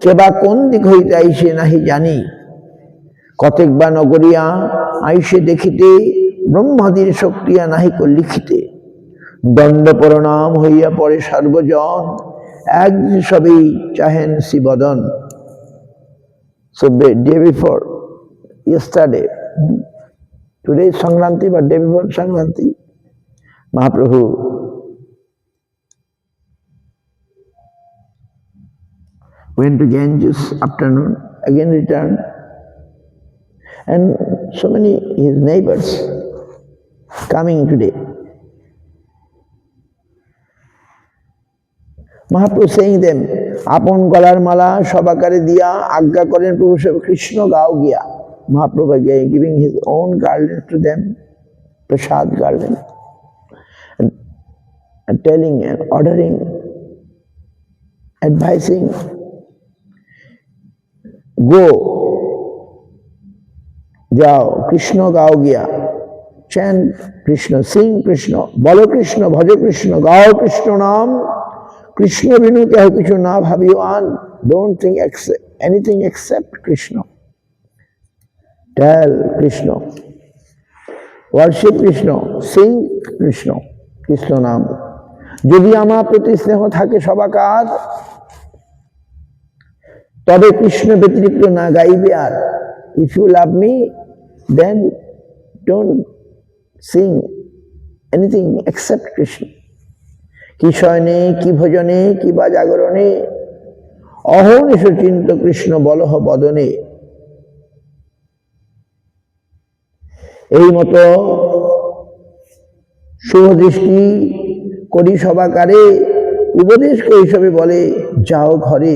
কেবা কোন দিক হইতে আইসে নাহি জানি। কতেক বা নগরিয়া আইসে দেখিতে। ব্রহ্মাদির শক্তিয়া নাহিক লিখিতে। দণ্ড প্রণাম হইয়া পড়ে সর্বজন। এক সবেই চাহেন শিবদন। So day before yesterday, today is Sankranti, but day before Sankranti, Mahaprabhu went to Ganges afternoon, again returned, and so many his neighbors coming today. Mahaprabhu saying them, আপন গলার মালা সবাকারে দিয়া আজ্ঞা করেন প্রভু কৃষ্ণ গাও গিয়া। Mahaprabhu giving his own garland to them, prasad garland, and telling and ordering, advising, go, যাও কৃষ্ণ গাও গিয়া, chant Krishna, sing Krishna, বলো কৃষ্ণ, ভজ কৃষ্ণ, গাও কৃষ্ণ নাম। কৃষ্ণ বিনু কেহ কিছু না ভাবিওয়ান। Don't think anything except Krishna. Tell Krishna, worship Krishna, sing Krishna, Krishna নাম। যদি আমার প্রতি স্নেহ থাকে সবাকার, তবে কৃষ্ণ ব্যতিরিক্ত না গাইবে আর। If you love me, then don't sing anything except Krishna. কি শয়নে, কি ভোজনে, কি বা জাগরণে, অহর্নিশ চিন্ত কৃষ্ণ বলহ বদনে। এই মতো শুভদৃষ্টি করি সবাকারে। উপদেশ কৈশবে বলে যাও ঘরে।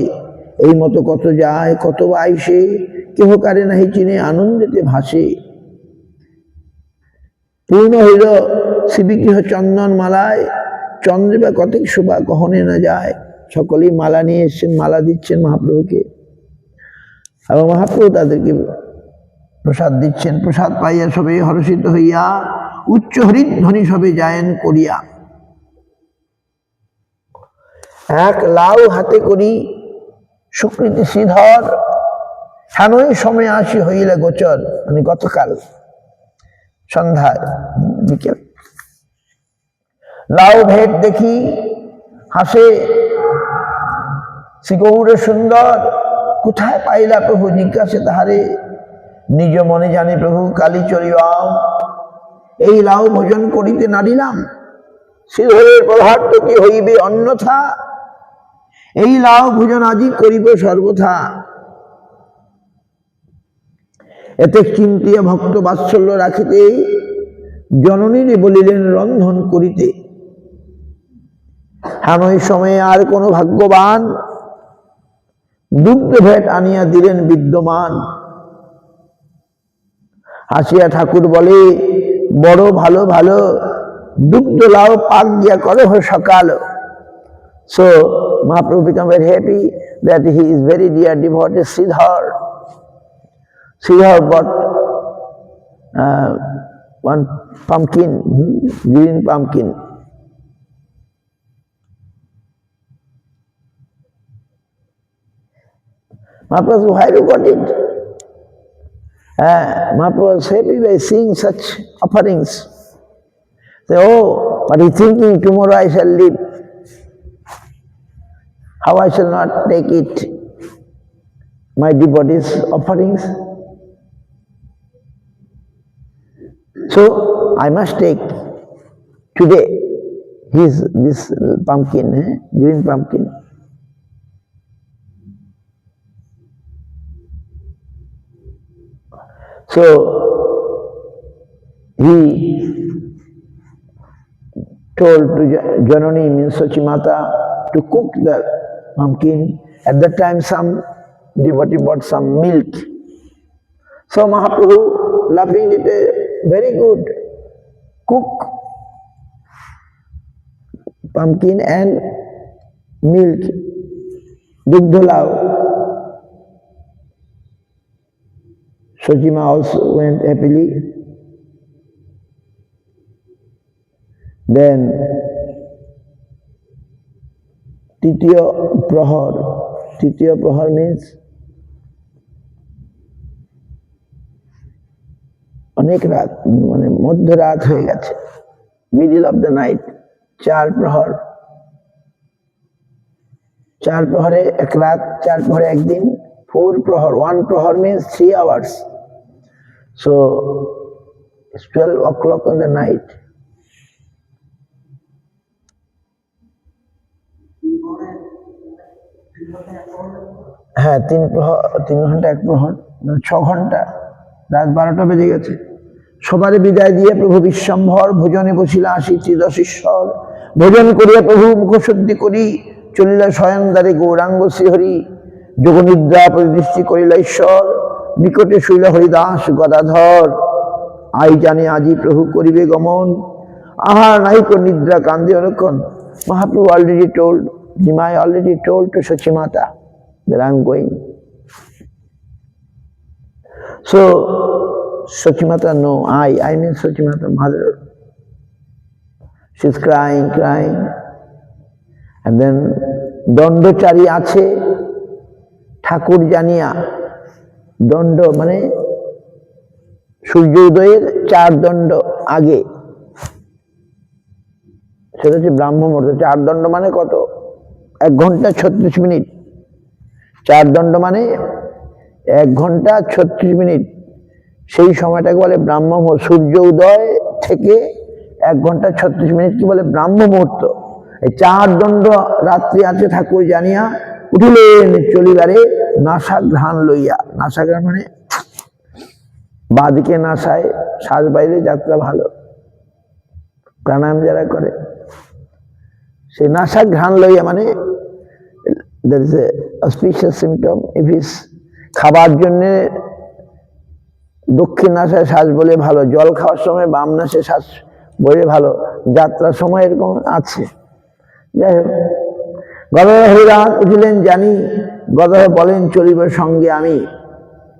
এই মতো কত যায় কত আইসে, কেহ কারে নাহি চিনে আনন্দেতে ভাসে। পূর্ণ হইল শিবিগৃহ চন্দন মালায় চন্দ্রে বা কতক শোভা কখনে না যায়। সকলেই মালা নিয়ে এসছেন, মালা দিচ্ছেন মহাপ্রভুকে, এবং মহাপ্রভু তাদেরকে প্রসাদ দিচ্ছেন। প্রসাদ পাইয়া সবে হর্ষিত হইয়া উচ্চ হরিধ্বনি সবে যায়েন করিয়া। এক লাউ হাতে করি সুকৃতি শ্রীধর, হেনই সময় আসি হইলে গোচর, মানে গতকাল সন্ধ্যায় বিকেল। লাউ ভেট দেখি হাসে শ্রী গৌর সুন্দর, কোথায় পাইলা প্রভু জিজ্ঞাসে তাহারে, নিজ মনে জানে প্রভু কালী চরিবাম, এই লাউ ভোজন করিতে নারিলাম, শ্রীধরের পদার্থ কি হইবে অন্যথা, এই লাউ ভোজন আজি করিব সর্বথা। এতে চিন্তিয়া ভক্ত বাৎসল্য রাখিতে, জননীরে বলিলেন রন্ধন করিতে। হেনই সময়ে আর কোন ভাগ্যবান, দুগ্ধ ভেট আনিয়া দিলেন বিদ্যমান। হাসিয়া ঠাকুর বলে, বড় ভালো ভালো, দুগ্ধ লাউ পাক গিয়া করো সকাল। So Mahaprabhu became very happy that he is very dear devotee Sridhar. Sridhar bought one pumpkin, green pumpkin. Mahaprabhu, why you got it? Mahaprabhu was happy by seeing such offerings. Say, oh, but he thinking tomorrow I shall live. How I shall not take it, my devotees' offerings. So I must take today this pumpkin, green pumpkin. So he told to Janani, means Sachimata, to cook the pumpkin. At that time some devotee bought some milk. So Mahaprabhu, loving it, very good, cook pumpkin and milk, dugdhalao. Sachima also went happily. Then Titiya Prahar means অনেক রাত, মানে মধ্যরাত হয়ে গেছে, মিডল অফ দ্য নাইট, 4 প্রহর। 4 প্রহরে এক রাত, 4 প্রহরে একদিন, 4 প্রহর, 1 প্রহর means 3 hours. So it's 12 o'clock on the night. হ্যাঁ, 3 প্রহর, 3 ঘন্টা 1 প্রহর, 6 ঘন্টা, রাত 12টা বেজে গেছে। সবারে বিদায় দিয়ে প্রভু বিশ্বম্ভর ভোজনে বসিলা আসি ত্রিদশীশ্বর। ভোজন করিয়া প্রভু মুখশুদ্ধি করি, চলিলা শয়ন দ্বারে গৌরাঙ্গ শ্রীহরি। যোগনিদ্রা পরিদৃষ্টি করিলা ঈশ্বর, নিকটে শুইল হরিদাস গদাধর। আই জানে আজি প্রভু করিবে গমন, আহার নাইক নিদ্রা কান্দে অনুক্ষণ। Mahaprabhu already told, Nimai already told to Sachimata that I am going. So Sachimata, no, I mean Sachimata, mother. She's crying. And then দণ্ডচারী আছে ঠাকুর জানিয়া। দণ্ড মানে সূর্য উদয়ের 4 দণ্ড আগে, সেটা হচ্ছে ব্রাহ্ম মুহূর্ত। 4 দণ্ড মানে কত? 1 ঘন্টা 36 মিনিট। 4 দণ্ড মানে 1 ঘন্টা 36 মিনিট। সেই সময়টাকে বলে ব্রাহ্ম মুহূর্ত। সূর্য উদয় থেকে 1 ঘন্টা 36 মিনিট কি বলে? ব্রাহ্ম মুহূর্ত। এই 4 দণ্ড রাত্রি আছে ঠাকুর জানিয়া, উঠিলেন চলিবারে নাসাঘ্রাণ লইয়া। নাসাঘ্রাণ মানে বাদিকে নাসায়, শ্বাস বাইরে, যাত্রা ভালো, প্রাণায়াম যারা করে সেই নাসাঘ্রাণ লইয়া, মানে there is a auspicious symptom. if is খাবার জন্য দক্ষিণ নাসায় শ্বাস বলে ভালো, জল খাওয়ার সময় বাম নাসে শ্বাস বলে ভালো, যাত্রার সময় এরকম আছে। যাই হোক, গদাধর হরিদাস উঠিলেন, জানি। গদাধর বলেন, চলিবার সঙ্গে আমি।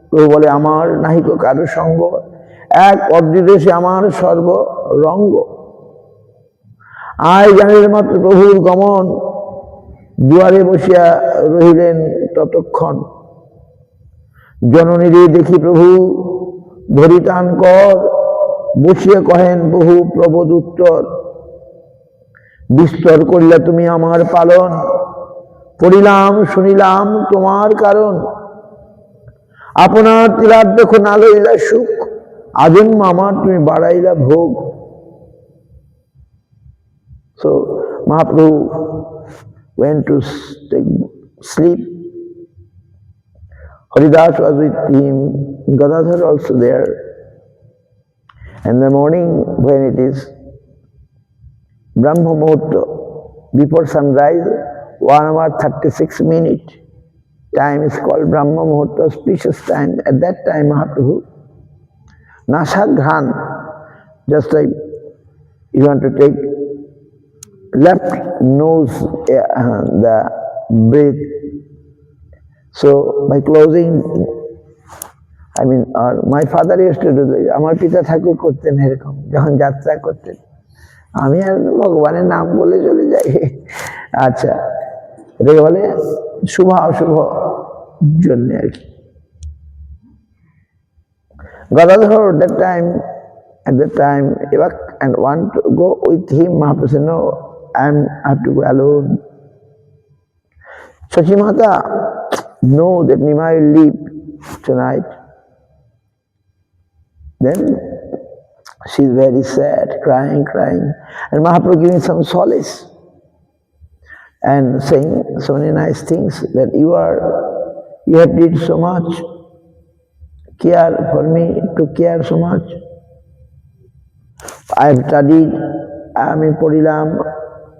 প্রভু বলে, আমার নাহিক কারো সঙ্গ, এক অদ্রিদেশে আমার সর্বরঙ্গ। আয় জানিল মাত্র প্রভুর গমন, দুয়ারে বসিয়া রহিলেন ততক্ষণ। জননীরে দেখি প্রভু ধরিতান কর, বসিয়া কহেন বহু প্রবোধ উত্তর। বিস্তর করিলা তুমি আমার পালন, পড়িলাম শুনিলাম তোমার কারণ। আপনার তিলার দেখো না লইলা সুখ, আজন্ম আমার তুমি বাড়াইলা ভোগ। So Mahaprabhu went to take sleep. Haridas was with him, Gadadhar also there. In the morning, when it is Brahma Muhurta, before sunrise, 1 hour 36 minutes, time is called Brahma Muhurta, auspicious time. At that time, Mahaprabhu, Nasaghan, just like you want to take left nose, the breath. So by closing, I mean, my father used to do this. আমার পিতা ঠাকুর করতেন এরকম, যখন যাত্রা করতেন। আমি আর ভগবানের নাম বলে চলে যাই। আচ্ছা, এটাকে বলে শুভ অশুভ জন্য আর কি। Gadadhar at that time, and want to go with him. Mahaprabhu said, no, I have to go alone. Sachi Mata know that Nimai will leave tonight. Then she is very sad, crying. And Mahaprabhu giving some solace and saying so many nice things, that you have did so much, care for me, to care so much. I have studied, I am in Podilam,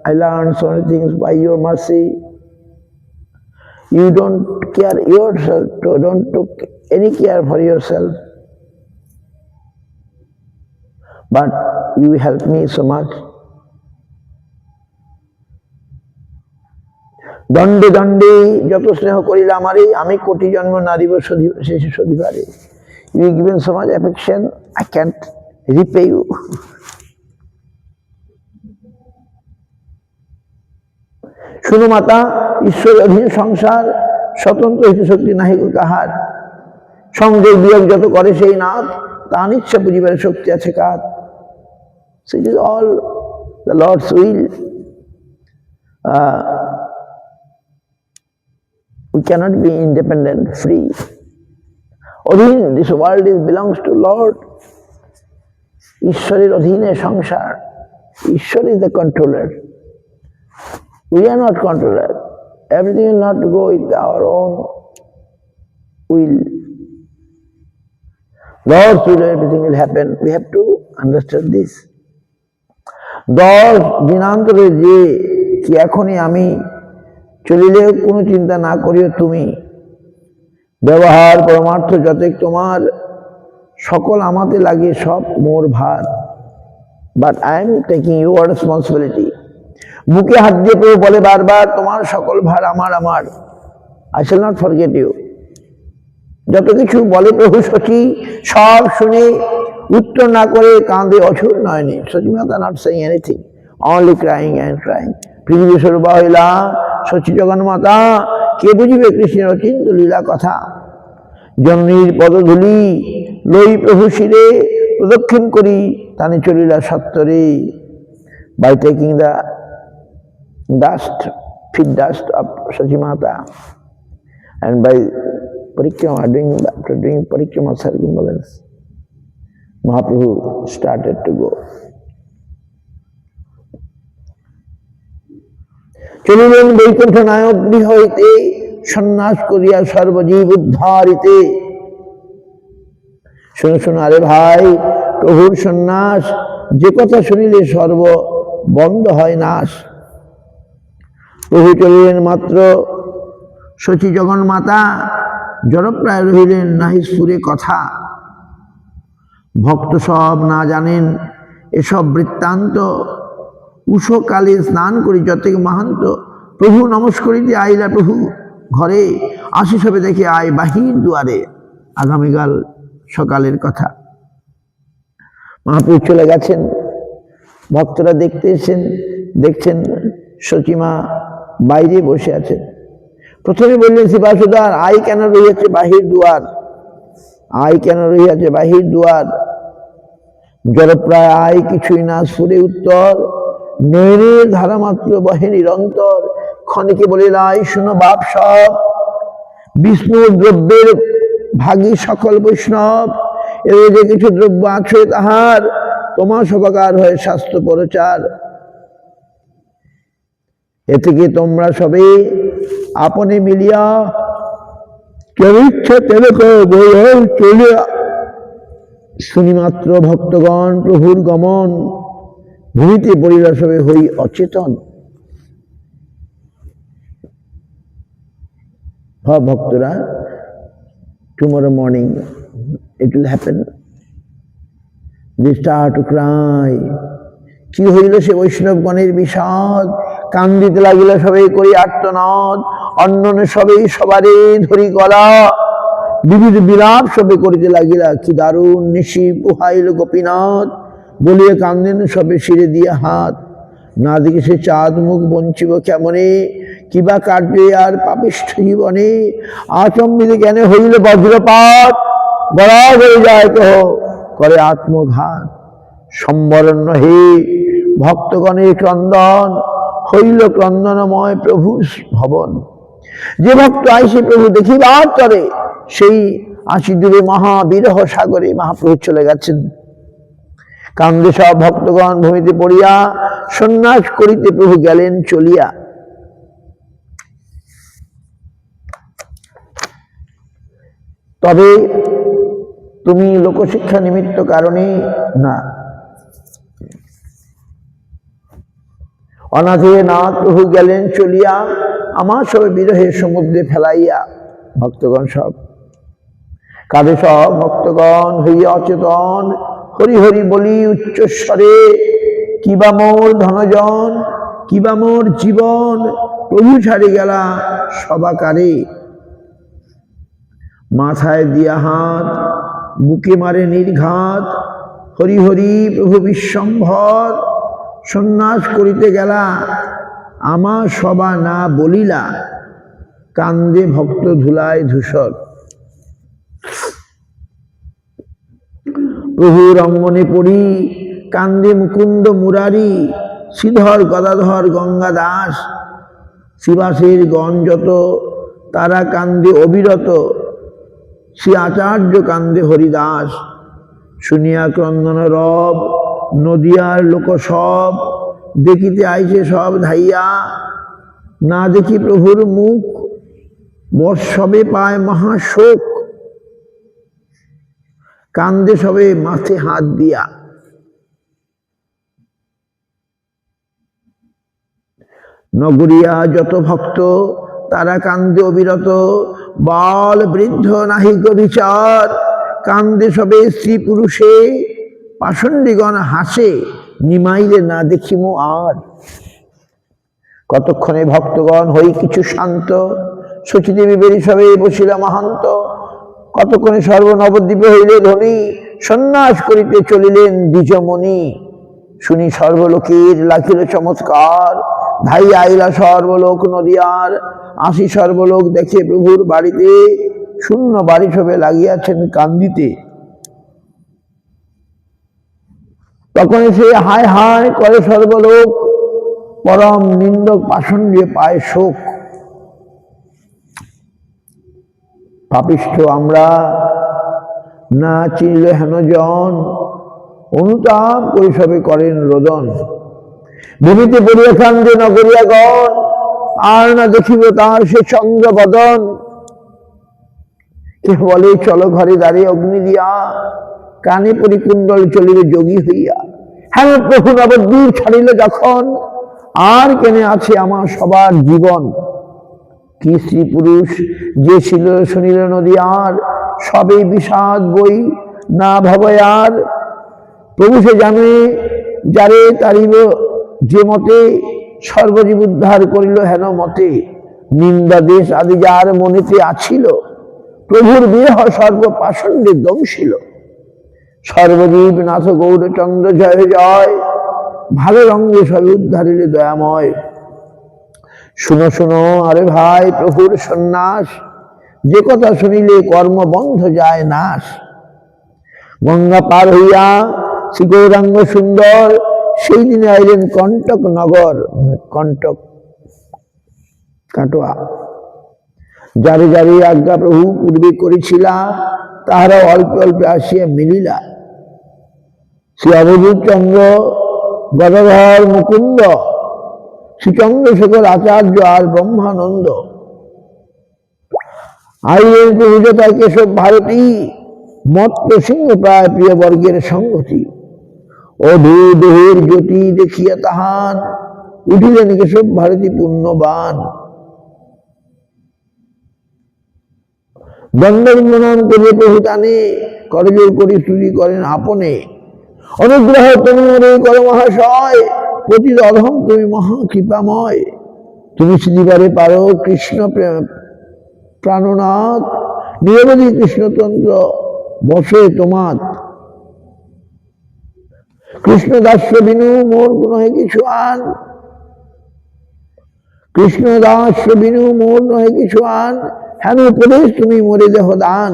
I learned so many things by your mercy. You don't care yourself, don't took any care for yourself. But you help me so much. দণ্ডে দণ্ডে যত স্নেহ করিলা আমারে, আমি কোটি জন্ম নারীব শেষে সধিবারে। You given so much affection, I can't repay you. শুনো মাতা, ঈশ্বরের অধীন সংসার, স্বতন্ত্র হিত শক্তি নাহিক কাহার। সংযোগ বিয়োগ যত করে সেই নাথ, তার ইচ্ছা বুঝিবার শক্তি আছে কার। So it is all the Lord's will. We cannot be independent, free. অধীন, this world belongs to Lord. ঈশ্বরের অধীনে সংসার। ঈশ্বর is the controller. We are not controller. Everything will not go with our own will. Lord's will, everything will happen. We have to understand this. দশ দিনান্তরে যে কি এখনই আমি, চলিলেও কোনো চিন্তা না করিও তুমি। ব্যবহার পরমার্থ যতেক তোমার, সকল আমাতে লাগে সব মোর ভার। But I am taking your responsibility. বুকে হাত দিয়ে প্রভু বলে বারবার, তোমার সকল ভার আমার। I shall not forget you. যত কিছু বলে প্রভু সখী, সব শুনে উত্তর না করে কাঁদে অঝোর নয়নে। সচি মাতা not saying anything, only crying and crying. পৃথিবী স্বরূপা হইলা সচি জগন্মাতা, কে বুঝিবে কৃষ্ণের অচিন্ত লীলা কথা। জননীর পদধূলি লই প্রভু শিরে, প্রদক্ষিণ করি তানে চলিলা সত্তরে। By taking the feet dust of Sachi Mata, and by parikrama, after doing parikrama circumambulance, Mahaprabhu started to go. চলিলেন Vaikuntha নায়ক গৃহ হইতে, সন্ন্যাস করিয়া সর্বজীব উদ্ধারিতে। শোনো আরে ভাই, প্রভুর সন্ন্যাস, যে কথা শুনিলে সর্ব বন্ধ হয় নাশ। প্রভু চলিলেন মাত্র সচি জগন্মাতা, জড়প্রায় রহিলেন নাহি সুরে কথা। ভক্ত সব না জানেন এসব বৃত্তান্ত উষকালে স্নান করি যতেক মাহান্ত প্রভু নমস্করিতে আইলা প্রভু ঘরে আশিস হবে দেখে আয় বাহির দুয়ারে। আগামীকাল সকালের কথা। মহাপ্রভু চলে গেছেন, ভক্তরা দেখতে এসেছেন, দেখছেন সচিমা বাইরে বসে আছেন। প্রথমে বললেন শিবাসুদার আয় কেন রহিয়াছে বাহির দুয়ার, আয় কেন রহিয়াছে বাহির দুয়ার। জলপ্রায় আয় কিছুই না সুরে উত্তর, নয়নের ধারা মাত্র বহে নিরন্তর। ক্ষণিকে বলিল আয় শুনো বাপ সব, বিষ্ণু দ্রব্যের ভাগী সকল বৈষ্ণব। এর যে কিছু দ্রব্য আছে তাহার তোমার সবাকার হয়ে শাস্ত্র প্রচার। এ থেকে তোমরা সবে আপনে মিলিয়া কেউ ইচ্ছা তেলক চলিয়া। শুনিমাত্র ভক্তগণ প্রভুর গমন, ভূমিতে পড়িলা সবে হই অচেতন। ভক্তরা, tomorrow morning it will happen. They start to cry. কি হইল সে বৈষ্ণবগণের বিষাদ, কান্দিতে লাগিল সবাই করি আর্তনাদ। অন্যনে সবেই সবারে ধরি গলা, বিবিধ বিলাপ সবে করিতে লাগিলা। কি দারুণ নিশি পোহাইল গোপীনাথ, বলিয়া কান্দেন সবে শিরে দিয়া হাত। না দেখি সে চাঁদ মুখ বঞ্চিব কেমনে, কিবা কাটবে আর পাপিষ্ঠ জীবনে। আচম্বিতে জ্ঞানে হইল বজ্রপাত, গলা হয়ে যায় কহ করে আত্মঘাত। সম্বরণ হে ভক্তগণের ক্রন্দন, হইল ক্রন্দনময় প্রভুর ভবন। যে ভক্ত আইসে প্রভু দেখিবার তরে, সেই আসি দূরে মহাবিরহ সাগরে। মহাপ্রভু চলে গেছেন, কান্দে সব ভক্তগণ ভূমিতে পড়িয়া, সন্ন্যাস করিতে প্রভু গেলেন চলিয়া। তবে তুমি লোকশিক্ষা নিমিত্ত কারণে না, অনাথে নাথ প্রভু গেলেন চলিয়া, আমার সবে বিরহের সমুদ্রে ফেলাইয়া। ভক্তগণ সব কাঁদে, সব ভক্তগণ হইয়া অচেতন। হরি হরি বলি উচ্চস্বরে, কিবা মোর ধনজন, কিবা মোর জীবন, প্রভু ছাড়ি গেলা সবাকারে। মাথায় দিয়া হাত, বুকে মারে নির্ঘাত, হরি হরি প্রভু বিশ্বম্ভর। সন্ন্যাস করিতে গেলা আমার সবা না বলিলা, কান্দে ভক্ত ধুলায় ধূসর। প্রভুর অঙ্গনে পড়ি কান্দে মুকুন্দ মুরারি, শ্রীধর গদাধর গঙ্গা দাস। শিবাসের গণ যত তারা কান্দে অবিরত, শ্রী আচার্য কান্দে হরিদাস। শুনিয়া ক্রন্দন রব নদিয়ার লোক সব, দেখিতে আইছে সব ধাইয়া। না দেখি প্রভুর মুখ, বৎসবে পায় মহাশোক। কান্দে সবে মাথে হাত দিয়া। নগরিয়া যত ভক্ত তারা কান্দে অবিরত, বাল বৃদ্ধ নাহিক বিচার। কান্দে সবে স্ত্রী পুরুষে, পাষণ্ডীগণ হাসে, নিমাইলে না দেখিমু আর। কতক্ষণে ভক্তগণ হই কিছু শান্ত, শচীদেবী বেরি সবে বসিলা মহান্ত। কতক্ষণে সর্বনবদ্বীপে হইলে ধনী, সন্ন্যাস করিতে চলিলেন দ্বিজমণি। শুনি সর্বলোকের লাগিল চমৎকার, ধাই আইলা সর্বলোক নদিয়ার। আসি সর্বলোক দেখে প্রভুর বাড়িতে, শূন্য বাড়ি সবে লাগিয়াছেন কান্দিতে। তখন সে হায় হায় করে সর্বলোক, পরম নিন্দক পাষণ্ডে পায় শোক। পাপিষ্ঠ আমরা না চিনল হেন জন, অনুতাপ করি সবে করেন রোদন। ভূমিতে পড়িয়া কান্দে নগরিয়াগণ, আর না দেখিব তার সে চন্দ্র বদন। কে বলে চলো ঘরে দাঁড়িয়ে অগ্নি দিয়া, কানে পরিকুণ্ডল চলিবে যোগী হইয়া। হ্যাঁ প্রভু নবদ্বীপ ছাড়িল যখন, আর কেনে আছে আমার সবার জীবন। কি স্ত্রী পুরুষ যে ছিল শুনিল নদিয়ার, সবে বিষাদ বই না ভবয়ার। প্রভু সে জানে যারে তারিব যে মতে সর্বজীব উদ্ধার করিল হেন মতে নিন্দা দেশ আদি যার মনেতে আছিল প্রভুর বিরহ সর্বপাষণ্ডে দংশিল সর্বজীব নাথ গৌরচন্দ্র জয় জয় ভালো রঙ্গে সবে উদ্ধারিলে দয়াময় শুনো শুনো আরে ভাই প্রভুর সন্ন্যাস যে কথা শুনিলে কর্ম বন্ধ যায় নাশ গঙ্গা পার হইয়া শ্রী গৌরাঙ্গ সুন্দর সেই দিনে আইলেন কণ্টক নগর কণ্টক কাটোয়া যারে যারে আজ্ঞা প্রভু পূর্বে করেছিলা তাহারা অল্পে অল্পে আসিয়া মিলিলা শ্রী অবধূত চন্দ্র গদাধর মুকুন্দ শ্রী চন্দ্রশেখর আচার্য আর ব্রহ্মানন্দ আইলেন প্রভু যথা কেশব ভারতী মত্ত সিংহ প্রায় প্রিয় বর্গের সংগতি অধু দেহের জ্যোতি দেখিয়া তাহান উঠিলেন কেশব ভারতী পুণ্যবান দণ্ডবন্দনন করে প্রভু টানে করজোর করি চুরি করেন আপনে অনুগ্রহ তুমি মনে করো মহাশয় পতিত অধম তুমি মহা কৃপাময় তুমি দিবারে পারো কৃষ্ণ প্রাণনাথ নিরবধি কৃষ্ণতন্ত্র বসে তোমার কৃষ্ণ দাস্য বিনু মোর নহে কিছু আন কৃষ্ণ দাস্য বিনু মোর নহে কিছু আন হেন উপদেশ তুমি মরে দেহ দান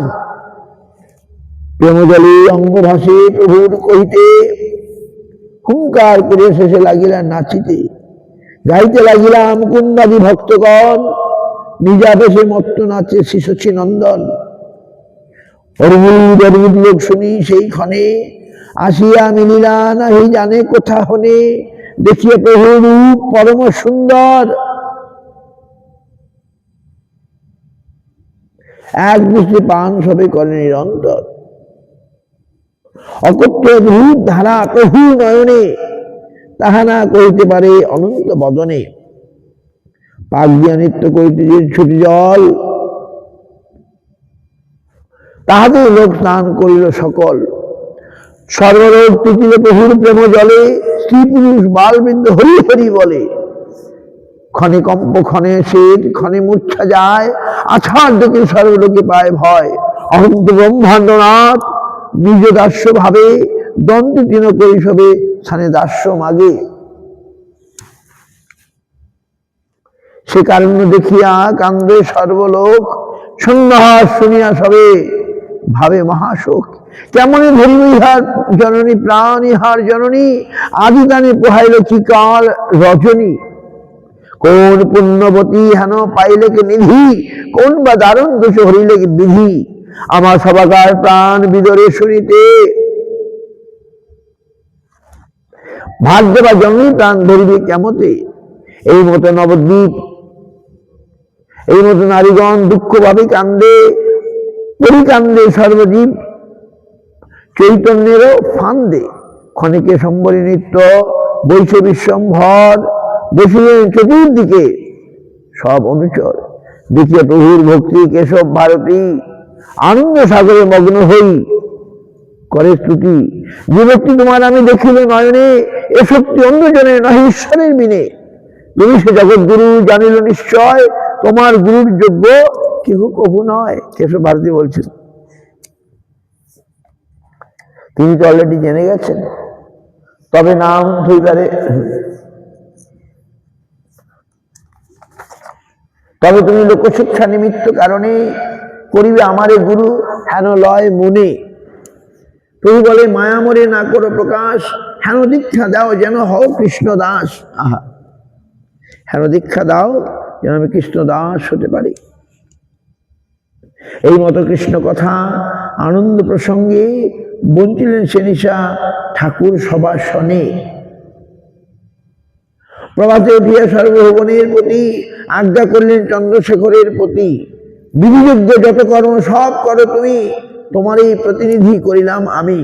প্রেমজলে অঙ্গভাসে প্রভুর কহিতে হুঙ্কার করে শেষে লাগিলা নাচিতে গাইতে লাগিলাম মুকুন্দাদি ভক্তগণ নিজাবেশে মত্ত নাচে শিশু নন্দন অর্বুদ লোক শুনি সেই ক্ষণে আসিয়া মিলিলা নাহি জানে কোথা হনে দেখিয়া প্রভু রূপ পরম সুন্দর এক দৃষ্টি পান সবে করে নিরন্তর অকথ্য অদ্ভুত ধারা প্রভু নয়নে তাহা না কহিতে পারে অনন্ত বদনে পাক দিয়া নিত্য করিতে ছুটি জল তাহাতে লোক স্নান করিল সকল সর্বরোগ তিতিল প্রভুর প্রেম জলে স্ত্রী পুরুষ বালবৃন্দ হরি হরি বলে ক্ষণে কম্প ক্ষণে শীত ক্ষণে মূর্ছা যায় আছাড় দেখে সর্বলোকে পায় ভয় অনন্ত ব্রহ্মাণ্ডনাথ নিজ দাস্য ভাবে দন্ত তৃণ কৈশবে স্থানে দাস্য মাগে সে কারণ দেখিয়া কান্দে সর্বলোক সন্ন্যাস শুনিয়া সবে ভাবে মহাশোক কেমনে ধরিব ইহার জননী প্রাণ ইহার জননী আদি দানে পোহাইল কি কাল রজনী কোন পুণ্যবতী হেন পাইলে কি নিধি কোন বা দারুণ দোষ হরিলে কি বিধি আমার সবাকার প্রাণ বিদরে শুনিতে ভাগ্য বা জননী প্রাণ ধরিবে কেমতে এই মতো নবদ্বীপ এই মতো নারীগণ দুঃখ ভাবে কান্দে পরিকান্দে সর্বজীব চৈতন্যেরও ফান্দে ক্ষণিকে সম্বরী নিত্য বৈশ্য বিশ্বম্ভর বসিলেন চতুর্দিকে সব অনুচর দেখিয়া প্রভুর ভক্তি কেশব ভারতী আনন্দ সাগরে মগ্ন হই করে স্তুতি যে ব্যক্তি তোমার আমি দেখিল নয়নে এ শক্তি অন্যজনে নহে ঈশ্বরের বিনে তুমি সে জগৎ গুরু জানিল নিশ্চয় তোমার গুরুর যোগ্য কেহ কভু নয় কেশব ভারতী বলছেন তিনি তো অলরেডি জেনে গেছেন তবে নাম ধরিবারে তবে তুমি লোকশিক্ষা নিমিত্ত কারণে করিবে আমারে গুরু হেন লয় মনে প্রভু বলে মায়া মরে না করো প্রকাশ হেন দীক্ষা দাও যেন হও কৃষ্ণ দাস আহা হেন দীক্ষা দাও যেন আমি কৃষ্ণ দাস হতে পারি এই মতো কৃষ্ণ কথা আনন্দ প্রসঙ্গে বঞ্চিলেন সেনিশা ঠাকুর সভা শনে প্রভাতে উঠিয়া সর্বভুবনের প্রতি আজ্ঞা করলেন চন্দ্রশেখরের প্রতি বিধিযোগ্য যত কর্ম সব করো তুমি তোমারই প্রতিনিধি করিলাম আমি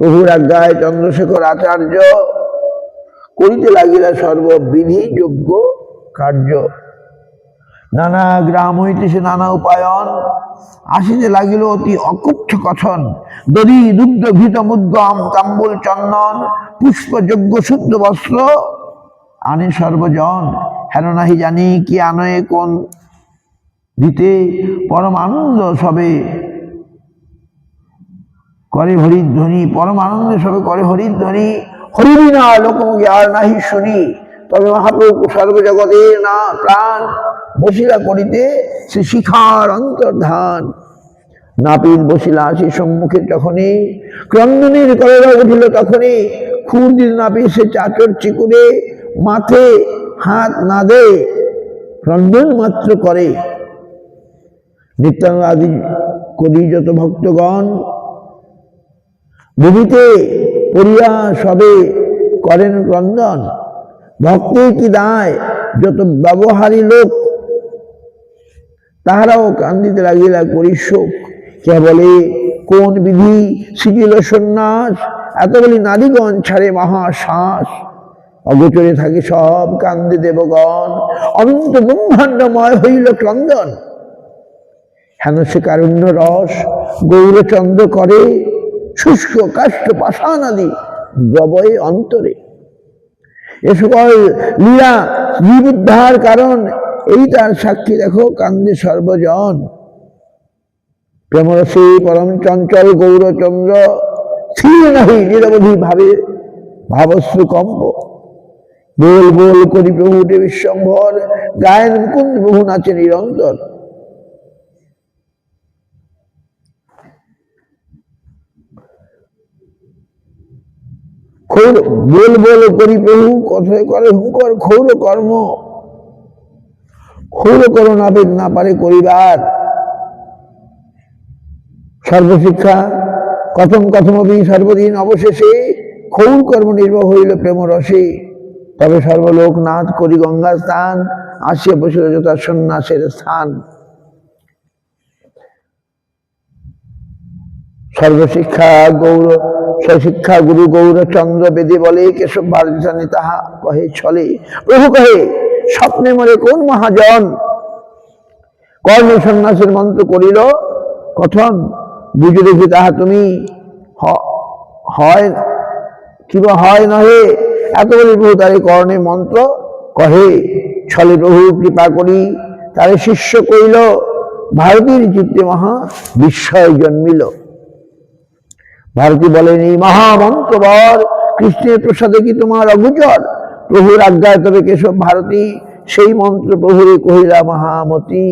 প্রভুর আজ্ঞায় চন্দ্রশেখর আচার্য করিতে লাগিলা সর্ববিধিযোগ্য কার্য নানা গ্রাম হইতে সে নানা উপায়ন আসিতে লাগিল অতি অকুচ্ছ কথন। দধি দুগ্ধ ঘৃত মুদ্গম তাম্বুল চন্দন পুষ্প যজ্ঞ শুদ্ধ বস্ত্র আনে সর্বজন। হেন নাহি জানি কি আনয়ে কোন দিতে পরম আনন্দ সবে করে হরিধ্বনি। পরম আনন্দে সবে করে হরিধ্বনি। হরিবি না লোকমুখে আর নাহি শুনি, তবে মহাপ্রভু সর্বজগতের না প্রাণ বসিলা করিতে সে শিখার অন্তর্ধান। নাপিত বসিলা সে সম্মুখে যখনই ক্রন্দনের কলেরা উঠিল তখনই। খুর দিল নাপিত সে চাচর চিকুরে, মাথে হাত না দে ক্রন্দন মাত্র করে। নিত্যানন্দ আদি করি যত ভক্তগণ ভূমিতে পড়িয়া সবে করেন ক্রন্দন। ভক্তের কি দায় যত ব্যবহারী লোক তাহারাও কান্দিতে লাগিলা করি শোক। কে বলে কোন বিধি শিখিল সন্ন্যাস, এত বলি নারীগণ ছাড়ে মহাশ্বাস। অগোচরে থাকে সব কান্দে দেবগণ, অনন্ত ব্রহ্মাণ্ডময় হইল ক্রন্দন। হেন সে কারুণ্য রস গৌরচন্দ্র করে, শুষ্ক কাষ্ঠ পাষাণ আদি দ্রবয়ে অন্তরে। এ সকল লীলা জীব উদ্ধার কারণ, এই তার সাক্ষী দেখো কান্দে সর্বজন। প্রেমরসে পরম চঞ্চল গৌরচন্দ্র, স্থির নাহি নিরবধি ভাবে ভাবশ্রু কম্প। बोल बोल करी प्रभु उठे विश्वम्भर, गायन मुकुंद प्रभु नाचे निरंतर। बोल बोल करी प्रभु कथय करे हुंकर खौर कर्म, खौर करो नावेद ना पारे करिबार। सर्वशिक्षा कथम कथमपि सर्वदिन अवशेषे खौर कर्म निर्भर हইল प्रेम रसे। তবে সর্বলোক নাথ করি গঙ্গা স্থান, আসিয়া বসিল যথা সন্ন্যাসের স্থান। সর্বশিক্ষা গৌর স্বশিক্ষা গুরু গৌরচন্দ্র বেদে বলে, কেশব ভারতী জানি তাহা কহে ছলে। প্রভু কহে স্বপ্নে মরে কোন মহাজন, কর্ণ সন্ন্যাসের মন্ত্র করিল কথন। বুঝে দেখি তাহা তুমি হয় কিবা হয় নহে, এত বলি প্রভু তারে কর্ণে মন্ত্র কহে। ছলে প্রভু কৃপা করি তারে শিষ্য কইল, ভারতীর চিত্তে মহা বিস্ময় জন্মিল। ভারতী বলেন এই মহামন্ত্র বর, কৃষ্ণের প্রসাদে কি তোমার অগোচর। প্রভুর আজ্ঞায় তবে কেশব ভারতী, সেই মন্ত্র প্রভুরে কহিলা মহামতি।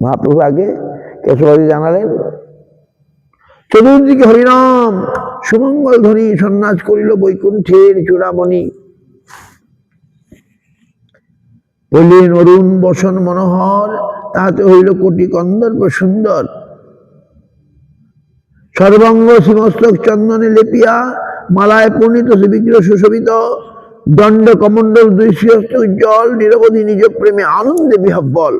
মহাপ্রভু আগে কেশবাদী জানালেন। চতুর্দিকে হরিনাম সুমঙ্গল ধ্বনি, সন্ন্যাস করিল বৈকুণ্ঠের চূড়ামণি। হইলেন অরুণ বসন মনোহর, তাহাতে হইল কোটি কন্দর্প সুন্দর। সর্বাঙ্গ শ্রীমস্তক চন্দনে লেপিয়া, মালায় পূর্ণিত শ্রীবিগ্রহ সুশোভিত। দণ্ড কমণ্ডল দুই শ্রীহস্ত উজ্জ্বল, নিরবধি নিজ প্রেমে আনন্দে বিহব্বল।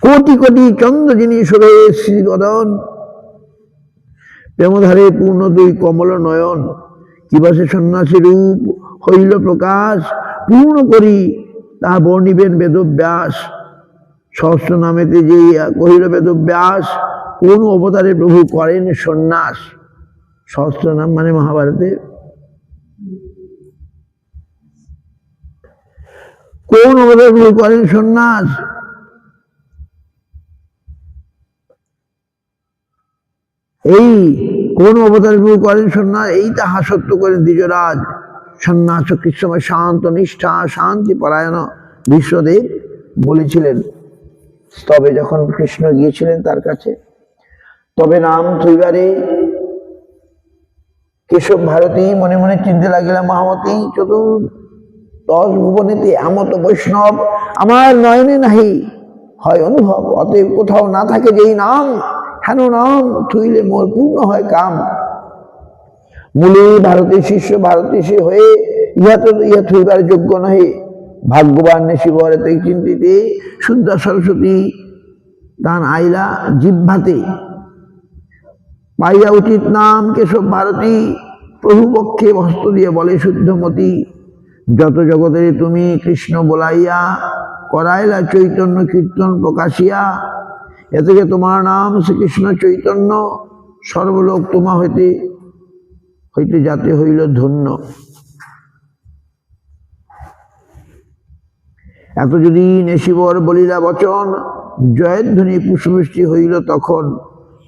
কোটি কোটি চন্দ্র যিনি শোভে শ্রীবদন, প্রেমধারে পূর্ণ দুই কমল নয়ন। কিবাসে সন্ন্যাসী রূপ হইল প্রকাশ, পূর্ণ করি তাহা বর্ণিবেন বেদব্যাস। সহস্র নামেতে যে কহিল বেদব্যাস, কোন অবতারে প্রভু করেন সন্ন্যাস। সহস্র নাম মানে মহাভারতে কোন অবতারে প্রভু করেন সন্ন্যাস। এই কোন অবতারে প্রভু করেন সন্ন্যাস, এই তাহা সত্য করেন দ্বিজরাজ। সন্ন্যাস কৃষ্ণময় শান্ত নিষ্ঠা শান্তি পরায়ণ বিশ্বদেব বলেছিলেন। তবে যখন কৃষ্ণ গিয়েছিলেন তার কাছে, তবে নাম থইবারে কেশব ভারতী মনে মনে চিনতে লাগিলা মহামতি। চতুর্দশ ভুবনেতে আমত বৈষ্ণব আমার নয়নে নাহি হয় অনুভব। অতএব কোথাও না থাকে যেই নাম, হেন নাম থইলে মোর পূর্ণ হয় কাম। মূলে ভারতের শিষ্য ভারতী সে হয়ে, ইহা থইবার যোগ্য নহে। ভাগ্যবান শিবরে তাই চিন্তিতে, শুদ্ধ সরস্বতী তান আইলা জিহ্বাতে। পাইয়া উচিত নাম কেশব ভারতী, প্রভু পক্ষে হস্ত দিয়ে বলে শুদ্ধমতি। যত জগতে তুমি কৃষ্ণ বলাইয়া, করাইলা চৈতন্য কীর্তন প্রকাশিয়া, এ থেকে তোমার নাম শ্রীকৃষ্ণ চৈতন্য, সর্বলোক তোমা হইতে হইতে যাতে হইল ধন্য। এত যদি নেশিবর বলিলা বচন, জয়ধ্বনি পুষ্পবৃষ্টি হইল তখন।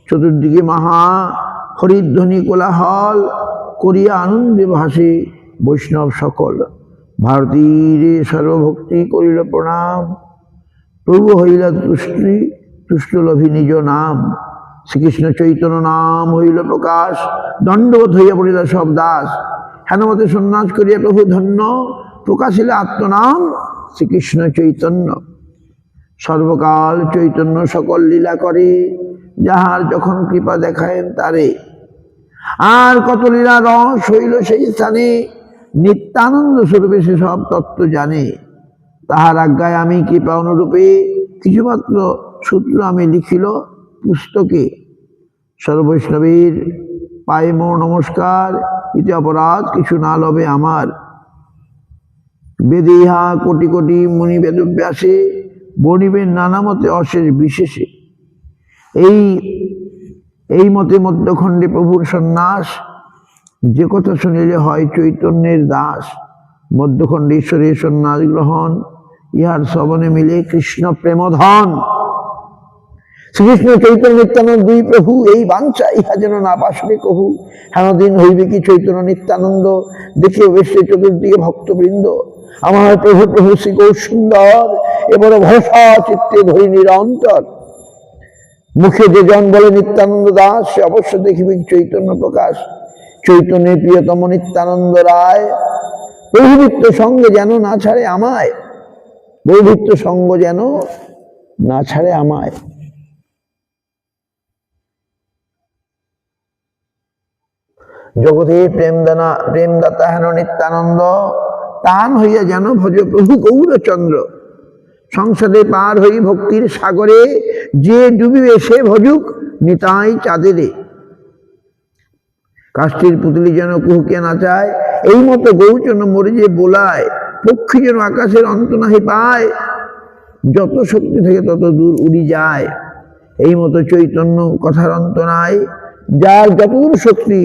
চতুর্দিকে মহা হরিধ্বনি কোলাহল, করিয়া আনন্দে ভাসে বৈষ্ণব সকল। ভারতীর সর্বভক্তি করিল প্রণাম, প্রভু হইলা তুষ্ট লভি নিজ নাম। শ্রীকৃষ্ণ চৈতন্য নাম হইল প্রকাশ, দণ্ডবোধ হইয়া পড়িল সব দাস। হেনমতে সন্ন্যাস করিয়া প্রভু ধন্য, প্রকাশিলে আত্মনাম শ্রীকৃষ্ণ চৈতন্য। সর্বকাল চৈতন্য সকল লীলা করে, যাহার যখন কৃপা দেখায়েন তারে। আর কত লীলা রস হইল সেই স্থানে, নিত্যানন্দ স্বরূপে সে সব তত্ত্ব জানে। তাহার আজ্ঞায় আমি কৃপা অনুরূপে, কিছুমাত্র সূত্র আমি লিখিল পুস্তকে। সর্বৈষ্ণবীর পায়ে মোর নমস্কার, ইতি অপরাধ কিছু না লবে আমার। বেদে ইহা কোটি কোটি মুনি বেদব্যাসে, বর্ণিবেন নানা মতে অশেষ বিশেষে। এই মতে মধ্যখণ্ডে প্রভুর সন্ন্যাস, যে কথা শুনিলে হয় চৈতন্যের দাস। মধ্যখণ্ডে ঈশ্বরের সন্ন্যাস গ্রহণ, ইহার শ্রবণে মিলে কৃষ্ণ প্রেমধন। শ্রীকৃষ্ণ চৈতন্য নিত্যানন্দ দুই প্রভু, এই বাঞ্ছা ইহা যেন না পাশে কহু। হেনদিন হইবে কি চৈতন্য নিত্যানন্দ, দেখে বেশে চতুর্দিকে ভক্তবৃন্দ। আমার প্রভু প্রভু শ্রী গৌর সুন্দর, এবার ভরসা চিত্তে ধরি নিরন্তর। মুখে যে জন বলে নিত্যানন্দ দাস, সে অবশ্য দেখিবে চৈতন্য প্রকাশ। চৈতন্যের প্রিয়তম নিত্যানন্দ রায়, প্রভুভৃত্য সঙ্গে যেন না ছাড়ে আমায়। প্রভুভৃত্য সঙ্গ যেন না ছাড়ে আমায়। জগতের প্রেমদাতা হেন নিত্যানন্দ, তান হইয়া যেন ভজ প্রভু গৌরচন্দ্র। সংসারে পার হই ভক্তির সাগরে, যে ডুবিবে সে ভজুক নিতাই চাঁদেরে। কাষ্ঠের পুতুলি যেন কুহুকে নাচায়, এই মতো গৌরচন্দ্র মরে যে বোলায়। পক্ষী যেন আকাশের অন্ত নাহি পায়, যত শক্তি থেকে তত দূর উড়ি যায়। এই মতো চৈতন্য কথার অন্ত নাই, যার যতদূর শক্তি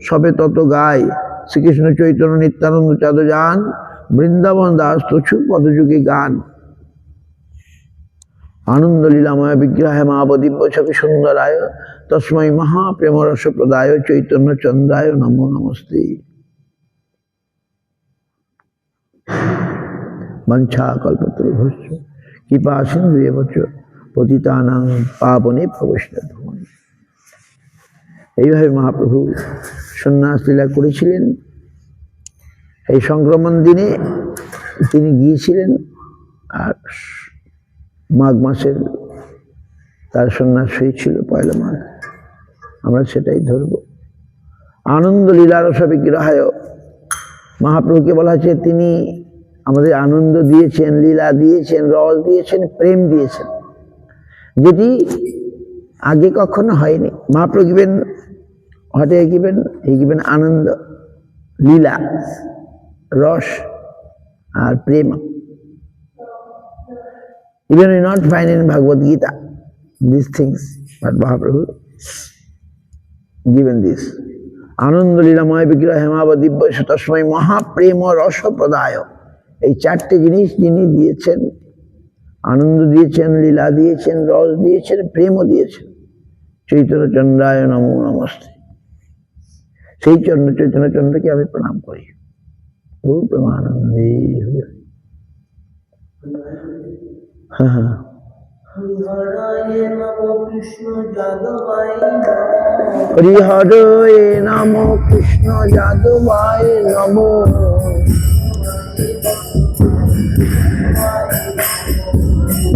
সবে তত গায়। শ্রীকৃষ্ণ চৈতন্য নিত্যানন্দ চাঁদ যান, বৃন্দাবন দাস তছু পদযুগে গান। আনন্দ লীলাময় বিগ্রহে মহাবদিব্য ছবি সুন্দরায়, তস্মৈ মহাপ্রেম রস প্রদায় চৈতন্য চন্দ্রায় নমো নমস্তে। বাঞ্ছা কল্পতরুভ্যশ্চ কৃপা সিন্ধু এব চ পতিতানাং পাবনেভ্যো বৈষ্ণবেভ্যো। এইভাবে মহাপ্রভু সন্ন্যাস লীলা করেছিলেন। এই সংক্রমণ দিনে তিনি গিয়েছিলেন, আর মাঘ মাসের তার সন্ন্যাস হয়েছিল পয়লা মাঘ। আমরা সেটাই ধরব। আনন্দ লীলারস বিগ্রহায়, মহাপ্রভুকে বলা হচ্ছে তিনি আমাদের আনন্দ দিয়েছেন, লীলা দিয়েছেন, রস দিয়েছেন, প্রেম দিয়েছেন, যেটি আগে কখনো হয়নি। মহাপ্রভু গিবেন হটে গিবেন আনন্দ, লীলা, রস আর প্রেম। Even we not find in Bhagavad Gita these things, but Mahaprabhu given this. আনন্দ লীলাময় বিগ্রহ হেমাবদিব্য তস্মৈ মহাপ্রেম রস প্রদায়। এই চারটে জিনিস যিনি দিয়েছেন, আনন্দ দিয়েছেন, লীলা দিয়েছেন, রস দিয়েছেন, প্রেমও দিয়েছেন। চৈতন্য চন্দ্রায় নমো নমস্তে। সেই চৈতন্য চন্দ্রকে আমি প্রণাম করি। বহু প্রেমানন্দে। হ্যাঁ হ্যাঁ, হরিহরয়ে নমো কৃষ্ণ যাদবায় নমো,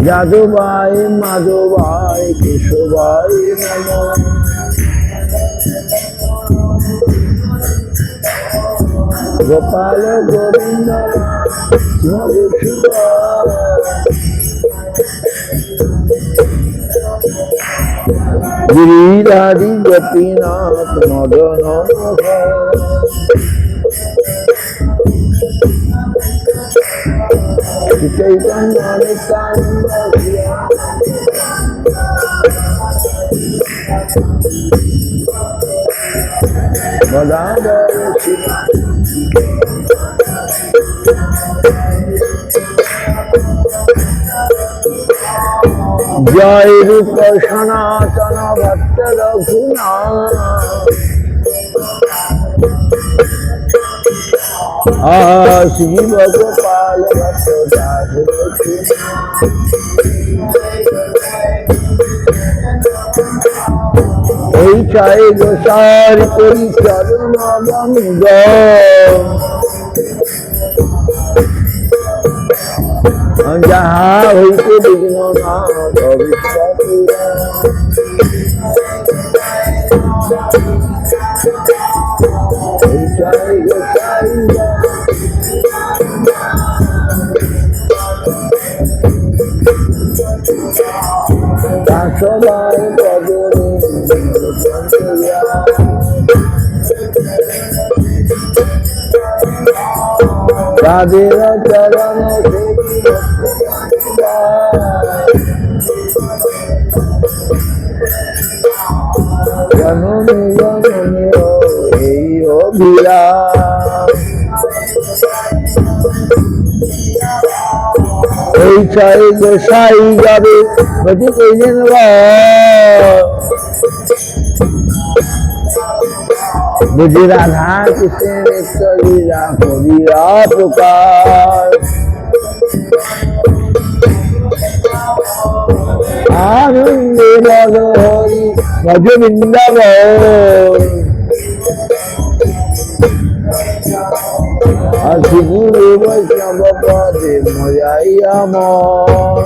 যাদবায় মাধবায় কেশবায় নমো। গোপাল গোবিন্দ গিরিধারী গোপীনাথ মদন মোহন। চৈতন্য নিত্যানন্দ গদাধর জয় রূপ সনাতন ভট্ট রঘুনাথ শিব গোপাল ভট্ট দাস এই চাই গোসার করি চরণ বন্ধ যাহা হইতে বিঘ্ন না সবাই তাদের চরণ জননী জননী এই অভিলাষ এই চাই গোসাই যাবে বুঝি রাধা কৃষ্ণের নিত্য লীলা করিয়া প্রকাশ আনন্দে বল হরি ভজ বৃন্দাবন আসি গুরু বৈষ্ণব পদে মজাইয়া মন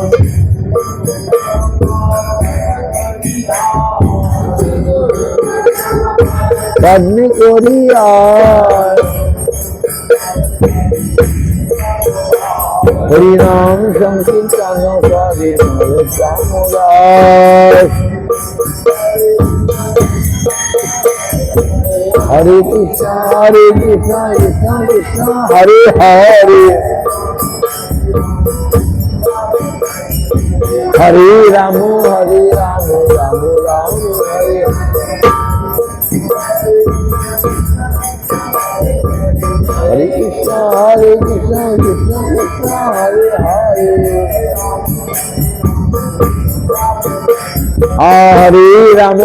পদ্মে করিয়া হরিনাম সংকীর্তন করে কামদাস হরে কৃষ্ণ কৃষ্ণ কৃষ্ণ হরে হরে হরে রাম রাম রাম হরে হরে কৃষ্ণ কৃষ্ণ কৃষ্ণ হরে হরে হরে রাম